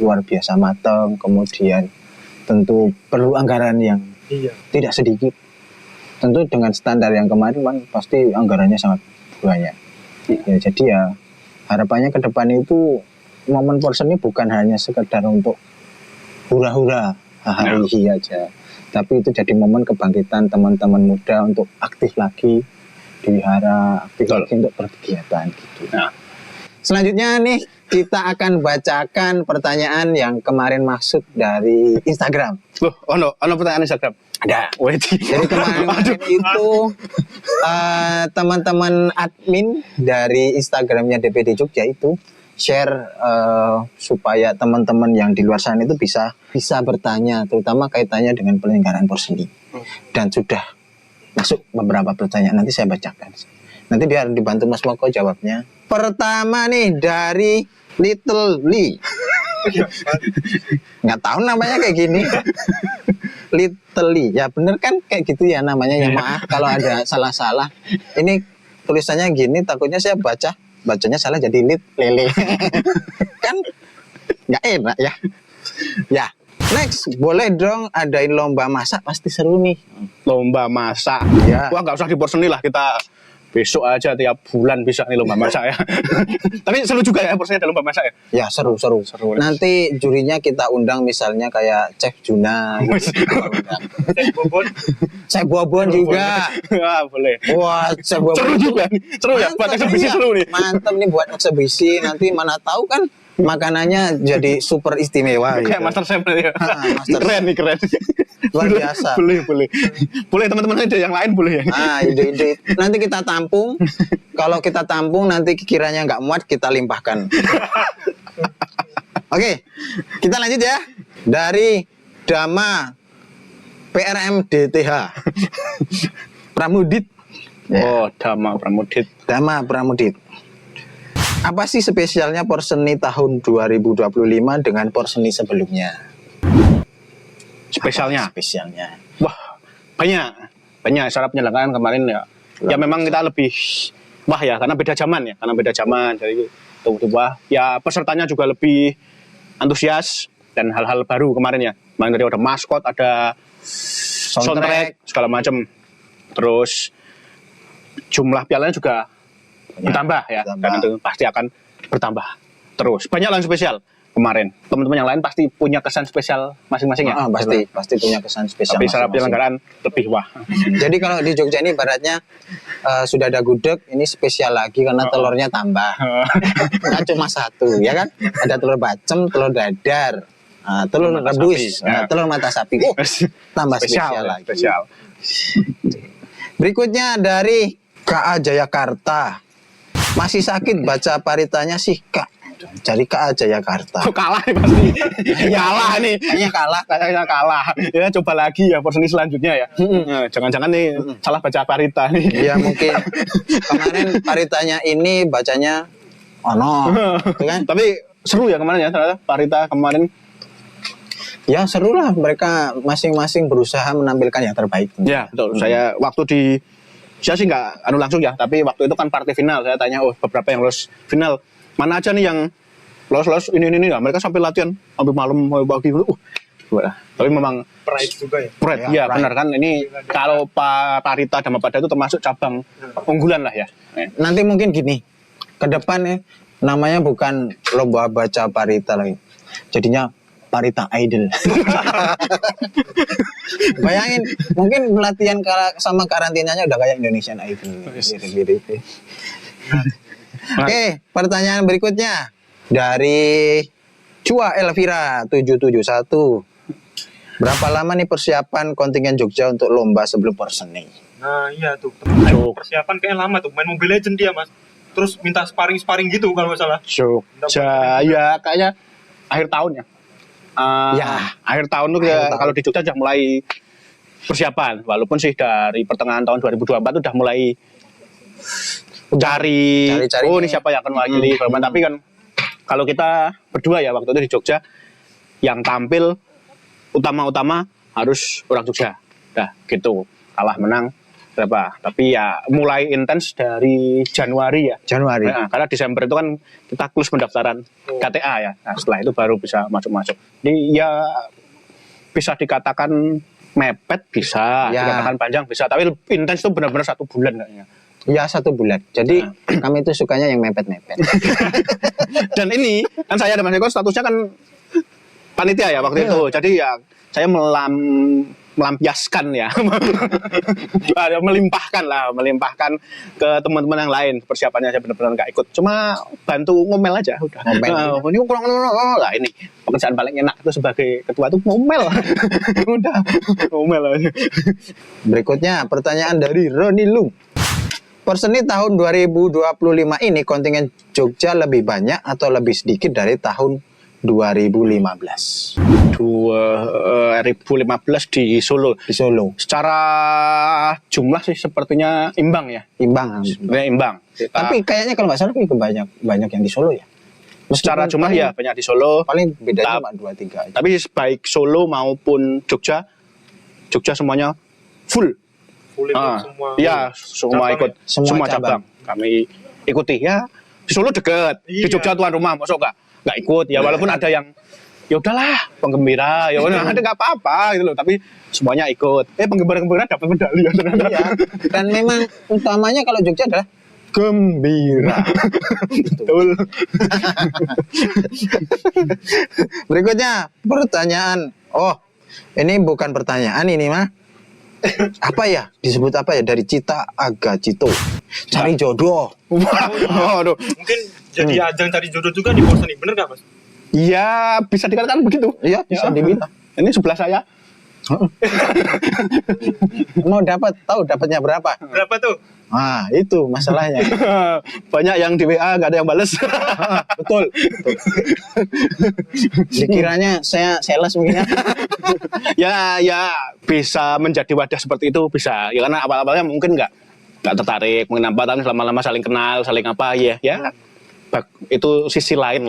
Speaker 3: luar biasa matang, kemudian tentu perlu anggaran yang
Speaker 2: Iya.
Speaker 3: tidak sedikit. Tentu dengan standar yang kemarin kan pasti anggarannya sangat banyak. Ya, jadi ya harapannya ke depan itu momen porseni bukan hanya sekedar untuk hura-hura hari aja, tapi itu jadi momen kebangkitan teman-teman muda untuk aktif lagi di wihara, aktif lagi untuk berkegiatan gitu.
Speaker 1: Nah.
Speaker 3: Selanjutnya nih kita akan bacakan pertanyaan yang kemarin masuk dari Instagram.
Speaker 1: Loh, ono pertanyaan Instagram.
Speaker 3: Ada.
Speaker 1: Wedi.
Speaker 3: Jadi kemarin itu teman-teman admin dari Instagramnya DPD Jogja itu share supaya teman-teman yang di luar sana itu bisa bertanya, terutama kaitannya dengan penyelenggaraan porseni. Dan sudah masuk beberapa pertanyaan, nanti saya bacakan. Nanti biar dibantu Mas Moko jawabnya. Pertama nih dari Little Lee. Nggak tahu namanya kayak gini. Little Lee, ya bener kan kayak gitu ya namanya, ya maaf kalau ada salah-salah. Ini tulisannya gini, takutnya saya bacanya salah jadi lit lele. Kan nggak enak ya. Ya, next, boleh dong adain lomba masak, pasti seru nih.
Speaker 1: Lomba masak.
Speaker 3: Ya.
Speaker 1: Wah, nggak usah di porseni lah, kita besok aja tiap bulan bisa nih lomba masak ya. Tapi seru juga ya porseni ada lomba masak ya.
Speaker 3: Ya seru. Nanti jurinya kita undang misalnya kayak Chef Juna, gitu.
Speaker 2: Saya Bobon.
Speaker 3: Chef Bobon juga.
Speaker 1: Wah, boleh.
Speaker 3: Wah, Chef Bobon
Speaker 1: Seru juga nih. Seru ya, buat eksebisi
Speaker 3: iya.
Speaker 1: seru nih.
Speaker 3: Mantap nih buat eksebisi. Nanti mana tahu kan makanannya jadi super istimewa.
Speaker 1: Kayak
Speaker 3: Gitu.
Speaker 1: Master Chef ya.
Speaker 3: Master
Speaker 1: Keren nih, keren.
Speaker 3: Luar biasa.
Speaker 1: Boleh. Boleh teman-teman ada yang lain boleh ya.
Speaker 3: Ah, ide-ide. Nanti kita tampung. Kalau kita tampung nanti kiranya nggak muat kita limpahkan. Oke, kita lanjut ya. Dari Dama PRMDTH Pramudit.
Speaker 1: Oh, Dama Pramudit.
Speaker 3: Dama Pramudit. Apa sih spesialnya porseni tahun 2025 dengan porseni sebelumnya?
Speaker 1: Spesialnya.
Speaker 3: Apa spesialnya.
Speaker 1: Wah, banyak secara penyelenggaraan kemarin ya. Ya memang kita lebih wah ya, karena beda zaman ya, jadi wah ya pesertanya juga lebih antusias dan hal-hal baru kemarin ya. Kemarin ada maskot, ada soundtrack segala macam. Terus jumlah pialanya juga bertambah ya, dan itu pasti akan bertambah terus. Banyak yang spesial kemarin. Teman-teman yang lain pasti punya kesan spesial masing-masing ya.
Speaker 3: Pasti punya kesan spesial.
Speaker 1: Tapi secara penyelenggaraan lebih wah.
Speaker 3: Jadi kalau di Jogja ini ibaratnya sudah ada gudeg, ini spesial lagi karena telurnya tambah. Nggak cuma satu, ya kan? Ada telur bacem, telur dadar, telur rebus, telur mata sapi. Tambah spesial lagi.
Speaker 1: Spesial.
Speaker 3: Berikutnya dari KA Jayakarta. Masih sakit baca paritanya sih, Kak. Cari KA Jayakarta.
Speaker 1: Oh, kalah nih pasti. Kalah nih.
Speaker 3: Kayaknya kalah.
Speaker 1: Kayaknya kalah. Ya coba lagi ya porseni selanjutnya ya. Nah, jangan-jangan nih salah baca parita nih.
Speaker 3: Ya mungkin kemarin paritanya ini bacanya ono, kan?
Speaker 1: Tapi seru ya kemarin ya ternyata parita kemarin.
Speaker 3: Ya seru lah, mereka masing-masing berusaha menampilkan yang terbaik.
Speaker 1: Ya betul. Saya sih nggak langsung ya, tapi waktu itu kan partai final saya tanya beberapa yang lolos final mana aja nih yang Los ini ya, mereka sampai latihan sampai malam sampai pagi. Tapi memang
Speaker 2: Pride juga ya.
Speaker 1: pride
Speaker 3: Ya,
Speaker 1: ya,
Speaker 3: pride.
Speaker 1: benar kan, ini kalau Pak Parita Dhamma Pada itu termasuk cabang unggulan lah ya.
Speaker 3: Nanti mungkin gini, ke depan ya, namanya bukan lomba baca Parita lagi. Jadinya Parita Idol. Bayangin, mungkin latihan sama karantinanya udah kayak Indonesian Idol. Gitu. Oke, pertanyaan berikutnya dari Cua Elvira 771. Berapa lama nih persiapan kontingen Jogja untuk lomba sebelum Porseni?
Speaker 2: Nah iya tuh,
Speaker 1: Cuk.
Speaker 2: persiapan kayak lama tuh, main Mobile Legend dia mas. Terus minta sparring gitu kalau nggak salah.
Speaker 1: Jogja ya kayaknya akhir tahun ya.
Speaker 3: Ya.
Speaker 1: Akhir tahun tuh
Speaker 3: Akhir tahun.
Speaker 1: kalau di Jogja udah mulai persiapan. Walaupun sih dari pertengahan tahun 2024 udah mulai cari oh ini siapa yang akan mewakili Barman. Tapi kan kalau kita berdua ya waktu itu di Jogja yang tampil utama harus orang Jogja. Dah gitu. Kalah menang berapa. Tapi ya mulai intens dari Januari ya.
Speaker 3: Januari.
Speaker 1: Nah, karena Desember itu kan kita close pendaftaran KTA ya. Nah, setelah itu baru bisa masuk-masuk. Jadi ya bisa dikatakan mepet bisa,
Speaker 3: Ya.
Speaker 1: dikatakan panjang bisa. Tapi intens itu benar-benar 1 bulan kayaknya.
Speaker 3: Ya 1 bulan. Jadi kami itu sukanya yang mepet-mepet.
Speaker 1: Dan ini kan saya dan Mas Eko statusnya kan panitia ya waktu itu. Jadi ya saya melampiaskan ya. melimpahkan ke teman-teman yang lain. Persiapannya saya benar-benar nggak ikut. Cuma bantu ngomel aja udah.
Speaker 3: Ngomel.
Speaker 1: Ini kurang lah ini. Pekerjaan paling enak itu sebagai ketua itu ngomel. Udah ngomel aja.
Speaker 3: Berikutnya pertanyaan dari Roni Lung. Porseni tahun 2025 ini kontingen Jogja lebih banyak atau lebih sedikit dari tahun 2015?
Speaker 1: 2015 di Solo.
Speaker 3: Di Solo.
Speaker 1: Secara jumlah sih sepertinya imbang ya.
Speaker 3: Imbang.
Speaker 1: Sebenarnya imbang.
Speaker 3: Tapi kayaknya kalau nggak salah banyak yang di Solo ya.
Speaker 1: Secara
Speaker 3: Meskipun
Speaker 1: jumlah
Speaker 3: paling-
Speaker 1: ya banyak di Solo.
Speaker 3: Paling bedanya
Speaker 1: Ta-
Speaker 3: cuma 2-3 aja.
Speaker 1: Tapi baik Solo maupun Jogja semuanya full.
Speaker 2: Full ikut
Speaker 1: Ah,
Speaker 2: semua.
Speaker 1: iya, semua
Speaker 2: cabang
Speaker 1: ikut,
Speaker 3: ya? Semua
Speaker 1: semua
Speaker 3: cabang.
Speaker 1: cabang. Kami ikuti ya. Di Solo deket, di
Speaker 2: Iya.
Speaker 1: Jogja tuan rumah, masuk nggak ikut ya. Walaupun ada yang ya udahlah penggembira, ya udah ada nggak apa-apa gitu loh. Tapi semuanya ikut. Penggembira dapat medali ya ternyata.
Speaker 3: Iya. Dan memang utamanya kalau Jogja adalah gembira.
Speaker 1: Betul.
Speaker 3: Berikutnya pertanyaan. Oh, ini bukan pertanyaan ini mah. Apa ya? Disebut apa ya? Dari Cita Aga Cito. Cari jodoh.
Speaker 1: Waduh.
Speaker 2: Mungkin jadi ajang cari jodoh juga di Porseni, bener nggak mas?
Speaker 1: Iya, bisa dikatakan begitu.
Speaker 3: Iya, bisa
Speaker 1: Ya.
Speaker 3: dibilang.
Speaker 1: Ini sebelah saya.
Speaker 3: Mau dapatnya berapa?
Speaker 2: Berapa tuh?
Speaker 3: Ah, itu masalahnya.
Speaker 1: Banyak yang di WA nggak ada yang bales.
Speaker 3: Betul. Dikiranya saya sales mungkin ya.
Speaker 1: ya bisa menjadi wadah seperti itu bisa. Ya karena awal-awalnya mungkin nggak tertarik, mungkin apa, tapi lama-lama saling kenal, saling apa ya. Itu sisi lain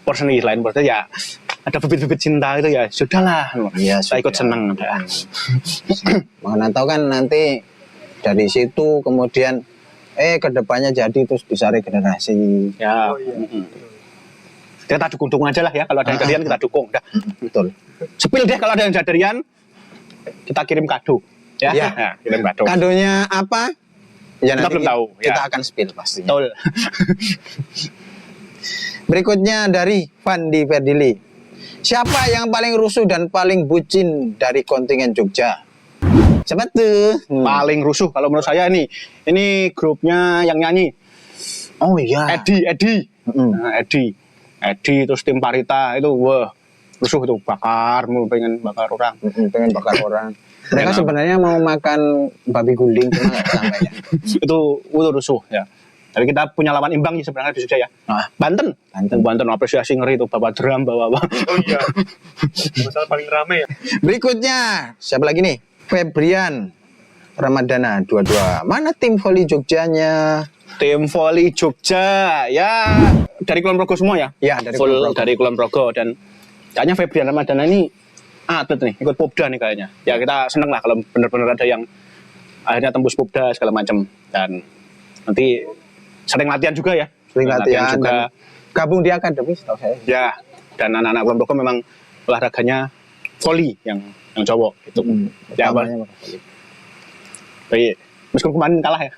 Speaker 1: Porseni lain ya ada bibit-bibit cinta itu ya sudahlah.
Speaker 3: Iya,
Speaker 1: Saya ikut
Speaker 3: sudah.
Speaker 1: senang.
Speaker 3: Mana tahu kan nanti dari situ kemudian kedepannya jadi terus bisa regenerasi.
Speaker 1: Ya.
Speaker 2: Oh, iya.
Speaker 1: Kita dukung-dukung aja lah ya, kalau ada yang jadian kita dukung. Udah.
Speaker 3: Betul.
Speaker 1: Sepil deh kalau ada yang jadian, kita kirim kado. Ya,
Speaker 3: Ya.
Speaker 1: Ya, kirim kado.
Speaker 3: Kadonya apa? Ya,
Speaker 1: Kita
Speaker 3: nanti
Speaker 1: belum tahu,
Speaker 3: Kita
Speaker 1: ya.
Speaker 3: akan spill pastinya.
Speaker 1: Betul.
Speaker 3: Berikutnya dari Fandi Ferdili. Siapa yang paling rusuh dan paling bucin dari kontingen Jogja? Siapa tuh?
Speaker 1: Paling rusuh kalau menurut saya nih. Ini grupnya yang nyanyi.
Speaker 3: Oh iya.
Speaker 1: Edi.
Speaker 3: Mm-mm.
Speaker 1: Nah, Edi terus tim Parita itu wah rusuh tuh pengen bakar orang.
Speaker 3: Pengen bakar orang. Mereka
Speaker 1: Kenapa?
Speaker 3: sebenarnya mau makan babi guling cuma nggak sampai ya.
Speaker 1: itu rusuh ya. Tapi kita punya lawan imbang sih sebenarnya di Jogja ya.
Speaker 3: Nah,
Speaker 1: Banten apresiasi ngeri itu bawa drum bawa.
Speaker 2: Oh iya. Masalah paling rame ya.
Speaker 3: berikutnya siapa lagi nih? Febrian Ramadana 22. Mana tim voli Jogjanya?
Speaker 1: Tim voli Jogja ya dari Kulon Progo semua ya.
Speaker 3: Ya, dari
Speaker 1: Full
Speaker 3: Kulon Progo.
Speaker 1: dari Kulon Progo dan kayaknya Febrian Ramadana ini atlet nih, ikut Popda nih kayaknya. Ya kita seneng lah kalau benar-benar ada yang akhirnya tembus Popda segala macam dan nanti sering latihan juga ya.
Speaker 3: Sering latihan
Speaker 1: juga
Speaker 3: gabung di akademi setahu saya.
Speaker 1: Ya, dan anak-anak Kulon Progo memang olahraganya volley yang cowok gitu. Ya,
Speaker 3: Utamanya
Speaker 1: baik. Meskipun kemarin kalah ya.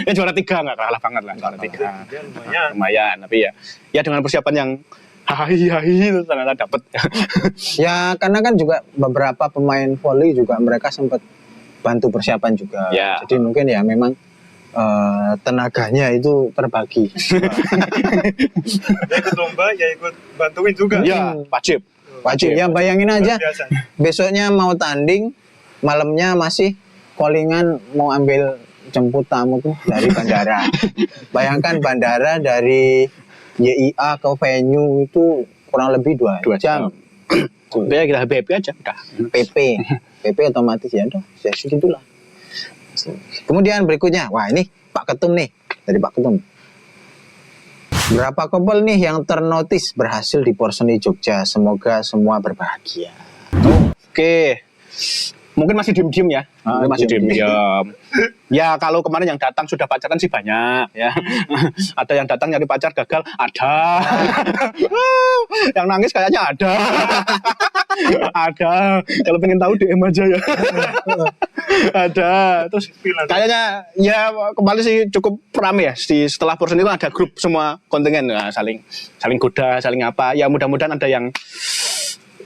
Speaker 1: Ya juara 3 nggak kalah banget lah, juara 3. Lumayan, tapi ya dengan persiapan yang hahi itu ternyata dapat.
Speaker 3: Ya karena kan juga beberapa pemain volley juga mereka sempat bantu persiapan juga.
Speaker 1: Ya.
Speaker 3: Jadi mungkin ya memang tenaganya itu terbagi.
Speaker 2: Ya ikut lomba, ya ikut bantuin juga.
Speaker 1: Ya, wajib.
Speaker 3: Wajib ya, bayangin aja
Speaker 2: Luar biasa.
Speaker 3: besoknya mau tanding, malamnya masih callingan mau ambil jemput tamu tuh dari bandara. Bayangkan bandara dari YIA ke venue itu kurang lebih 2 jam.
Speaker 1: Ya kita happy aja udah.
Speaker 3: PP otomatis ya udah, ya segitulah. Kemudian berikutnya, wah ini Pak Ketum nih, dari Pak Ketum. Berapa couple nih yang ternotis berhasil di Porseni Jogja? Semoga semua berbahagia.
Speaker 1: Oke. Mungkin masih diem-diem ya. Mungkin masih diem-diem. Ya kalau kemarin yang datang sudah pacaran sih banyak ya. Ada yang datang nyari pacar gagal, ada. Yang nangis kayaknya ada. Ada. Kalau pengen tahu DM aja ya. Ada. Terus kayaknya ya kemarin sih cukup ramai ya. Setelah Porseni itu ada grup semua kontingen, nah, saling goda, saling apa. Ya mudah-mudahan ada yang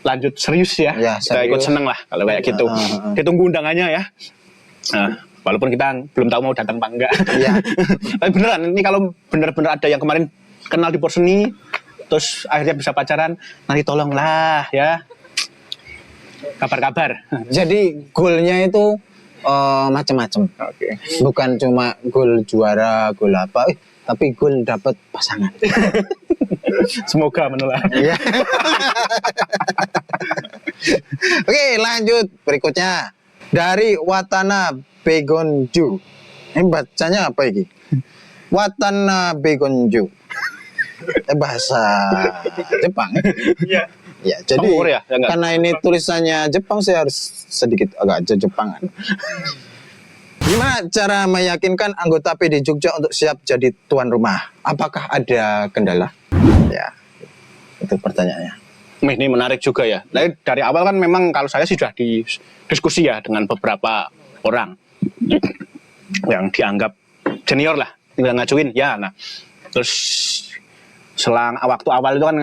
Speaker 1: lanjut serius ya, kita ikut seneng lah kalau kayak gitu. Ditunggu undangannya ya. Nah, walaupun kita belum tahu mau datang apa enggak. Iya. Tapi beneran, ini kalau bener-bener ada yang kemarin kenal di Porseni, terus akhirnya bisa pacaran, nanti tolonglah ya. Kabar-kabar.
Speaker 3: Jadi goalnya itu macam-macam.
Speaker 1: Oke.
Speaker 3: Bukan cuma goal juara, goal apa, tapi goal dapat pasangan.
Speaker 1: Semoga menular.
Speaker 3: Iya. Oke, lanjut berikutnya dari Watana Begonju. Ini bacanya apa ini? Watana Begonju. Bahasa Jepang.
Speaker 2: Iya.
Speaker 3: Ya, jadi
Speaker 1: Korea, ya
Speaker 3: karena ini tulisannya Jepang, saya harus sedikit agak Jepangan. Gimana cara meyakinkan anggota PD Jogja untuk siap jadi tuan rumah? Apakah ada kendala? Ya, itu pertanyaannya.
Speaker 1: Ini menarik juga ya. Dari awal kan memang kalau saya sih sudah diskusi ya dengan beberapa orang yang dianggap senior lah, tinggal ngajuin ya. Nah, terus selang waktu awal itu kan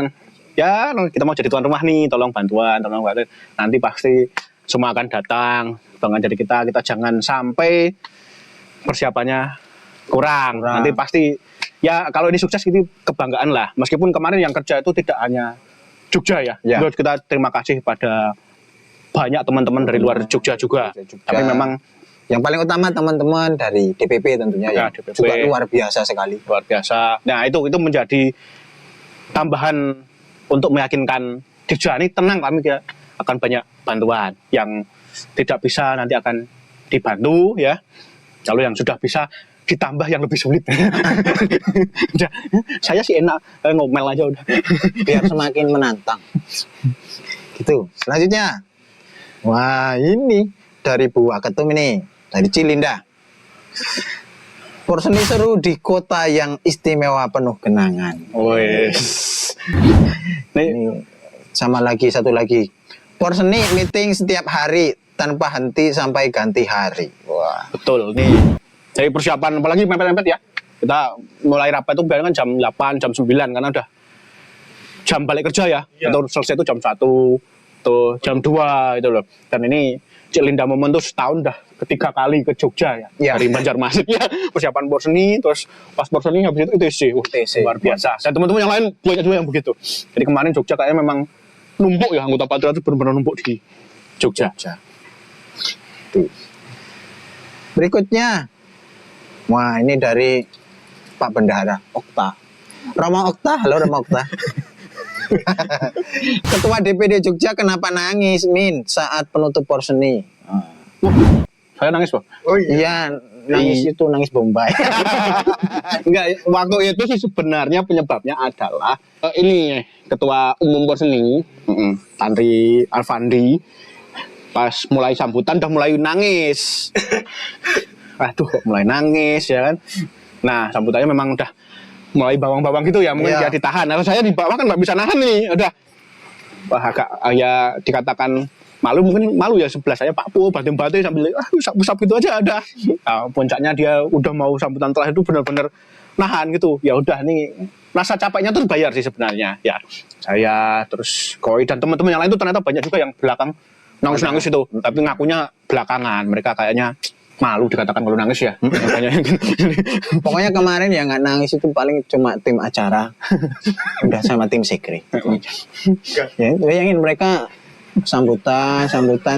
Speaker 1: ya kita mau jadi tuan rumah nih, tolong bantuan. Nanti pasti semua akan datang. Bangan jadi kita jangan sampai persiapannya kurang. Nanti pasti ya kalau ini sukses ini kebanggaan lah. Meskipun kemarin yang kerja itu tidak hanya Jogja ya. Kita terima kasih pada banyak teman-teman dari luar Jogja juga. Tapi memang
Speaker 3: yang paling utama teman-teman dari DPP tentunya ya.
Speaker 1: DPP.
Speaker 3: Juga luar biasa sekali.
Speaker 1: Luar biasa. Nah, itu menjadi tambahan untuk meyakinkan Jogja ini tenang, kami akan banyak bantuan. Yang tidak bisa nanti akan dibantu ya. Kalau yang sudah bisa ditambah yang lebih sulit. Udah, saya sih enak ngomel aja udah.
Speaker 3: Biar semakin menantang. Gitu. Selanjutnya. Wah, ini dari Bu Ketum ini, dari Cilinda. Porseni seru di kota yang istimewa penuh kenangan. Ini sama lagi satu lagi. Porseni meeting setiap hari tanpa henti sampai ganti hari. Wah,
Speaker 1: betul nih. Dari persiapan apalagi mepet-mepet ya. Kita mulai rapat itu biasanya kan jam 8, jam 9 karena udah jam balik kerja ya. Atau selesai itu jam 1, tuh jam 2 itu loh. Dan ini Cik Linda Momen tuh setahun dah ketiga kali ke Jogja ya. Dari Banjarmasin ya. Persiapan Porseni, terus pas Porseni habis itu ITC. Luar biasa. Dan teman-teman yang lain banyak juga yang begitu. Jadi kemarin Jogja kayaknya memang numpuk ya, anggota Patriot itu benar-benar numpuk di Jogja.
Speaker 3: Tuh. Berikutnya, wah ini dari Pak Bendahara Okta. Romo Okta, halo Romo Okta. Ketua DPD Jogja kenapa nangis saat penutup Porseni?
Speaker 1: Saya nangis Pak.
Speaker 3: Oh iya, nangis itu nangis Bombay.
Speaker 1: Enggak, waktu itu sih sebenarnya penyebabnya adalah ini Ketua Umum Porseni, Tantri Alfandi, pas mulai sambutan udah mulai nangis. Aduh, kok mulai nangis ya kan. Nah, sambutannya memang udah mulai bawang-bawang gitu ya, mungkin
Speaker 3: Iya.
Speaker 1: dia ditahan. Kalau saya di bawah kan nggak bisa nahan nih, udah wah agak ya dikatakan malu, mungkin malu ya sebelah saya Pak Po banting-banting sambil usap-usap gitu aja ada. Nah, puncaknya dia udah mau sambutan terakhir itu benar-benar nahan gitu. Ya udah nih rasa capeknya tuh bayar sih sebenarnya. Ya saya terus Koi dan teman-teman yang lain tuh ternyata banyak juga yang belakang nangis-nangis itu, tapi ngakunya belakangan. Mereka kayaknya malu dikatakan kalau nangis ya. Banyak yang
Speaker 3: Pokoknya kemarin yang nggak nangis itu paling cuma tim acara, udah sama tim sekre. Ya, bayangin mereka sambutan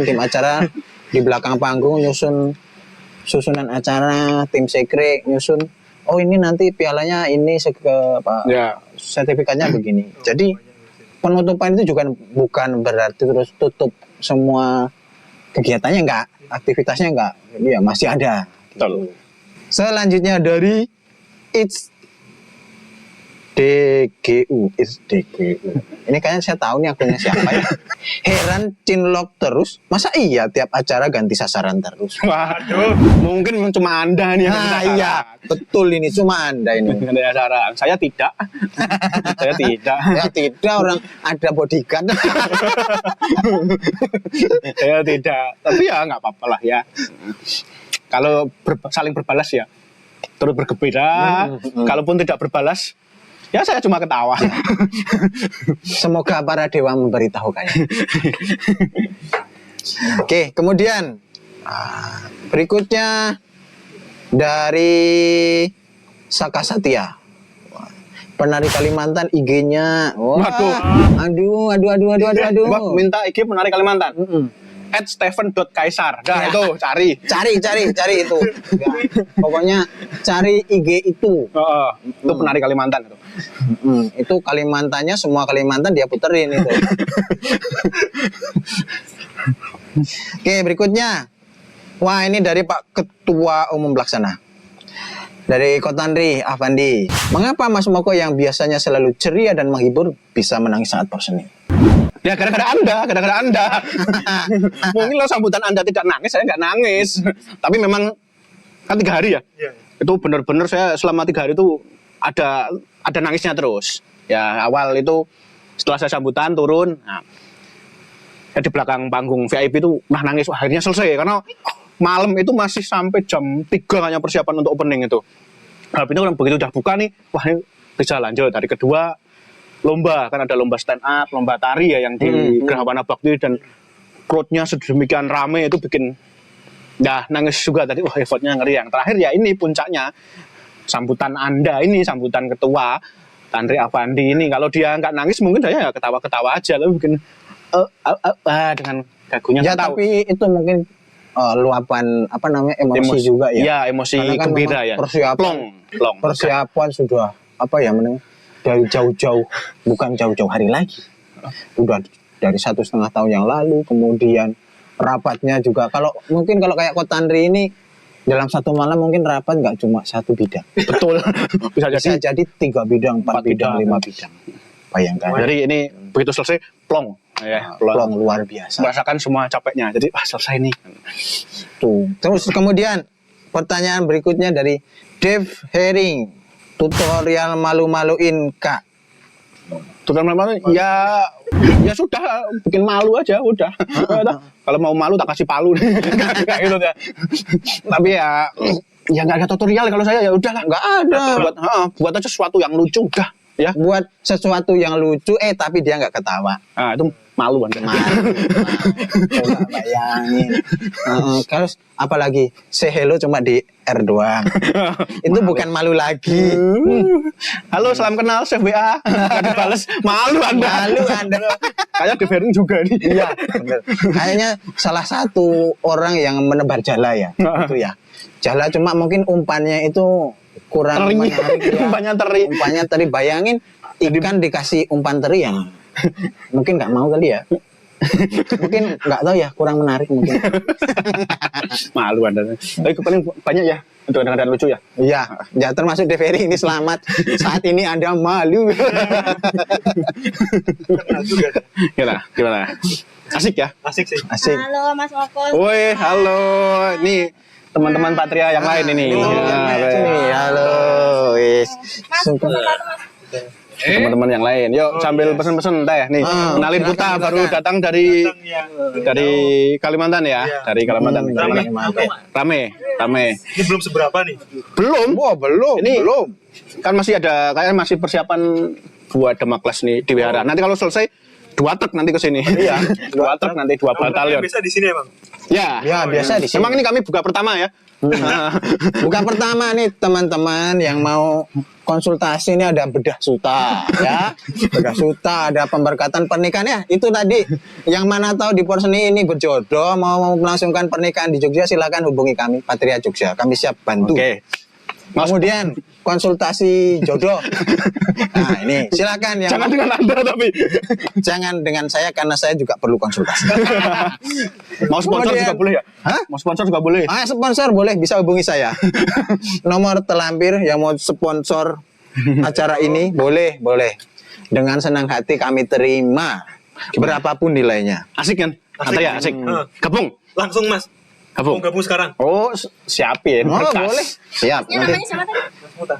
Speaker 3: tim acara di belakang panggung nyusun susunan acara, tim sekre nyusun. Oh ini nanti pialanya ini
Speaker 1: ya.
Speaker 3: sertifikatnya begini. Jadi penutupan itu juga bukan berarti terus tutup semua kegiatannya, enggak, aktivitasnya enggak, jadi ya masih ada.
Speaker 1: Betul.
Speaker 3: Selanjutnya dari It's DGU. Ini kayaknya saya tahu nih akunnya siapa ya. Heran cinlok terus. Masa iya tiap acara ganti sasaran terus?
Speaker 1: Waduh, mungkin cuma Anda nih yang
Speaker 3: Nah
Speaker 1: ada
Speaker 3: iya, betul ini cuma Anda ini.
Speaker 1: ada acara. Saya tidak. Saya tidak.
Speaker 3: Ya tidak, orang ada bodyguard.
Speaker 1: Saya tidak. Tapi ya nggak apa-apa lah ya. Kalau saling berbalas ya turut bergembira. Kalaupun tidak berbalas, ya saya cuma ketawa.
Speaker 3: Semoga para dewa memberitahukannya. Oke, kemudian berikutnya dari Saka Satya. Penari Kalimantan IG-nya.
Speaker 1: Waduh.
Speaker 3: Aduh.
Speaker 1: Mbak minta IG penari Kalimantan. @stephen.kaisar. Nah, itu cari.
Speaker 3: Cari itu. Ya, pokoknya cari IG itu.
Speaker 1: Itu penari Kalimantan itu.
Speaker 3: Itu Kalimantannya, semua Kalimantan dia puterin itu. Oke, berikutnya. Wah, ini dari Pak Ketua Umum Pelaksana. Dari Kotanri Afandi. Mengapa Mas Moko yang biasanya selalu ceria dan menghibur bisa menangis saat porseni?
Speaker 1: Ya gara-gara Anda. Mungkin kalau sambutan Anda tidak nangis, saya nggak nangis. Tapi memang kan 3 hari ya.
Speaker 2: Iya.
Speaker 1: Itu benar-benar saya selama 3 hari itu ada nangisnya terus. Ya awal itu setelah saya sambutan turun, nah, ya di belakang panggung VIP itu nangis. Wah, akhirnya selesai karena malam itu masih sampai jam 3 hanya persiapan untuk opening itu. Habis itu begitu udah buka nih, wah ini bisa lanjut. Hari kedua lomba, kan ada lomba stand up, lomba tari ya yang di Geraha Wana Bakti, dan crowd-nya sedemikian rame itu bikin ya nangis juga tadi. Wah effortnya ngeri. Yang terakhir ya ini puncaknya sambutan Anda ini, sambutan Ketua Tanri Afandi ini. Kalau dia nggak nangis mungkin saya ya ketawa-ketawa aja, lalu bikin dengan dagunya
Speaker 3: Ya
Speaker 1: tahu.
Speaker 3: tapi itu mungkin luapan emosi juga ya.
Speaker 1: Ya emosi
Speaker 3: Karena kan
Speaker 1: gembira
Speaker 3: memang
Speaker 1: ya.
Speaker 3: Persiapan
Speaker 1: Plong.
Speaker 3: sudah dari jauh-jauh, bukan jauh-jauh hari lagi. Udah dari 1,5 tahun yang lalu, kemudian rapatnya juga. Kalau kayak Kotanri ini dalam satu malam mungkin rapat nggak cuma 1 bidang.
Speaker 1: Betul. Bisa
Speaker 3: Bisa jadi 3 bidang, 4 bidang, 5 bidang. Bayangkan.
Speaker 1: Jadi ini begitu selesai plong. Ya,
Speaker 3: Plong luar biasa.
Speaker 1: merasakan semua capeknya. Jadi selesai nih.
Speaker 3: Tuh. Terus kemudian pertanyaan berikutnya dari Dave Herring. Tutorial malu-maluin Kak.
Speaker 1: Tutorial malu ya sudah bikin malu aja udah. Kalau mau malu tak kasih palu. Kayak gitu ya. Tapi ya nggak ada tutorial kalau saya, ya udah lah.
Speaker 3: Nggak ada.
Speaker 1: Buat aja sesuatu yang lucu udah ya.
Speaker 3: Buat sesuatu yang lucu tapi dia nggak ketawa.
Speaker 1: Nah, itu malu kan.
Speaker 3: Coba bayangin. Terus apalagi say hello cuma di R doang. Itu bukan malu lagi.
Speaker 1: Halo, salam kenal, chef WA. Nggak dibales, malu Anda. Kayak Devering juga nih.
Speaker 3: Iya, bener. Kayaknya salah satu orang yang menebar jala ya. Itu ya. Jala cuma mungkin umpannya itu kurang menarik ya. Umpannya teri. Bayangin ikan dikasih umpan teri yang mungkin nggak mau kali ya. Mungkin nggak tahu ya, kurang menarik mungkin.
Speaker 1: Malu Anda. Tapi paling banyak ya untuk kadang-kadang lucu ya.
Speaker 3: Iya, ya termasuk Deveri ini selamat. Saat ini Anda malu.
Speaker 1: Gimana? Asik ya?
Speaker 2: Asik sih.
Speaker 3: Asik.
Speaker 4: Halo Mas Moko.
Speaker 1: Woi, halo. Ini teman-teman Patria yang lain ini.
Speaker 3: Halo. wis.
Speaker 4: Mas,
Speaker 3: Sungkem.
Speaker 4: pesan satu, Mas.
Speaker 1: Teman-teman yang lain, yuk sambil pesen-pesen teh nih. Kenalin
Speaker 3: silakan,
Speaker 1: kita
Speaker 3: silakan.
Speaker 1: baru datang dari
Speaker 2: Ya.
Speaker 1: Kalimantan ya,
Speaker 2: Iya.
Speaker 1: dari Kalimantan.
Speaker 2: Rame.
Speaker 1: Rame.
Speaker 2: Ini belum seberapa nih.
Speaker 1: Belum,
Speaker 3: Wah, belum.
Speaker 1: Ini-
Speaker 3: belum.
Speaker 1: kan masih ada, kayaknya masih persiapan buat Demakles nih di wihara. Nanti kalau selesai 2 truk nanti ke sini. Iya, 2 truk nanti 2 batalion.
Speaker 2: Biasa di sini emang.
Speaker 1: Ya.
Speaker 3: Ya, biasa di sini.
Speaker 1: Memang ini kami buka pertama ya.
Speaker 3: Bukan pertama nih teman-teman yang mau konsultasi, ini ada bedah suta ya. Bedah suta, ada pemberkatan pernikahan ya. Itu tadi yang mana tahu di Porseni ini berjodoh mau melangsungkan pernikahan di Jogja, silakan hubungi kami Patria Jogja. Kami siap bantu.
Speaker 1: Oke.
Speaker 3: Kemudian konsultasi jodoh. Nah, ini silakan yang
Speaker 1: Jangan dengan Anda tapi.
Speaker 3: jangan dengan saya karena saya juga perlu konsultasi.
Speaker 1: Mau sponsor
Speaker 3: Kemudian-
Speaker 1: juga boleh ya?
Speaker 3: Hah?
Speaker 1: Mau sponsor juga boleh.
Speaker 3: Ah, sponsor boleh, bisa hubungi saya. Nomor terlampir yang mau sponsor acara ini boleh. Dengan senang hati kami terima berapapun nilainya.
Speaker 1: Asik kan? Kata ya, asik. Gabung.
Speaker 2: Langsung Mas. Mau
Speaker 1: Gabung.
Speaker 2: gabung sekarang.
Speaker 1: Oh, siapin.
Speaker 3: Oh,
Speaker 1: berkas.
Speaker 3: boleh. Siap.
Speaker 4: Ya, namanya siapa tadi?
Speaker 2: Mas Muta.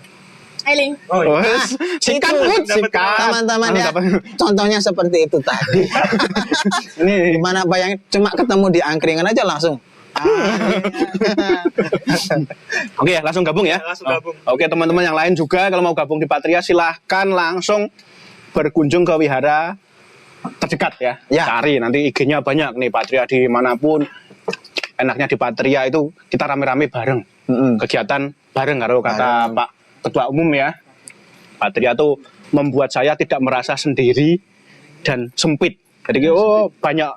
Speaker 4: Ailing.
Speaker 2: Oh,
Speaker 1: Oh,
Speaker 2: iya.
Speaker 1: sikat,
Speaker 3: Itu,
Speaker 1: Bud, sikat.
Speaker 3: Teman-teman
Speaker 1: Anu,
Speaker 3: ya,
Speaker 1: dapat.
Speaker 3: contohnya seperti itu tadi.
Speaker 1: Ini
Speaker 3: Gimana bayangin, cuma ketemu di angkringan aja langsung.
Speaker 1: Oke, langsung gabung ya.
Speaker 2: Langsung gabung.
Speaker 1: Oke, teman-teman yang lain juga kalau mau gabung di Patria silahkan langsung berkunjung ke wihara terdekat ya.
Speaker 3: Ya.
Speaker 1: Cari nanti IG-nya banyak nih Patria dimanapun. Enaknya di Patria itu kita rame-rame bareng. Kegiatan bareng kalau kata
Speaker 3: Bareng.
Speaker 1: Pak Ketua Umum ya. Patria tuh membuat saya tidak merasa sendiri dan sempit. Jadi banyak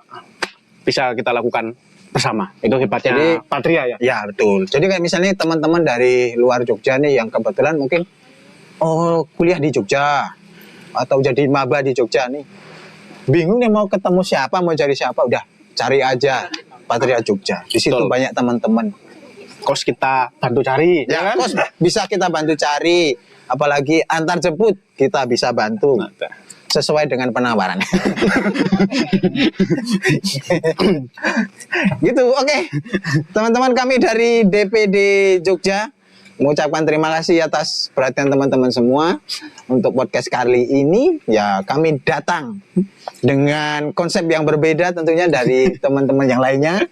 Speaker 1: bisa kita lakukan bersama. Itu hebatnya
Speaker 3: Jadi,
Speaker 1: Patria ya.
Speaker 3: Ya betul. Jadi kayak misalnya teman-teman dari luar Jogja nih yang kebetulan mungkin kuliah di Jogja atau jadi maba di Jogja nih, bingung nih mau ketemu siapa, mau cari siapa, udah cari aja Patria Jogja. Di situ
Speaker 1: Betul.
Speaker 3: banyak teman-teman.
Speaker 1: Kos kita bantu cari,
Speaker 3: Ya,
Speaker 1: kan?
Speaker 3: kos bisa kita bantu cari, apalagi antar jemput kita bisa bantu sesuai dengan penawaran. Gitu, oke. Teman-teman kami dari DPD Jogja mengucapkan terima kasih atas perhatian teman-teman semua untuk podcast kali ini. Ya, kami datang dengan konsep yang berbeda tentunya dari teman-teman yang lainnya.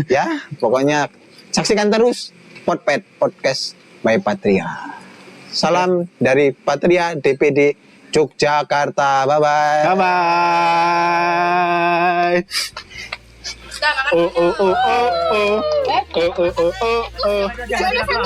Speaker 3: Ya, pokoknya saksikan terus podcast by Patria. Salam dari Patria DPD Yogyakarta. Bye-bye.
Speaker 1: Bye-bye.
Speaker 4: Udah, makan
Speaker 1: Oh,
Speaker 4: dulu.
Speaker 1: oh, oh, oh, oh.
Speaker 4: Eh,
Speaker 1: Oh, oh, oh, oh, oh.
Speaker 4: Jangan satu,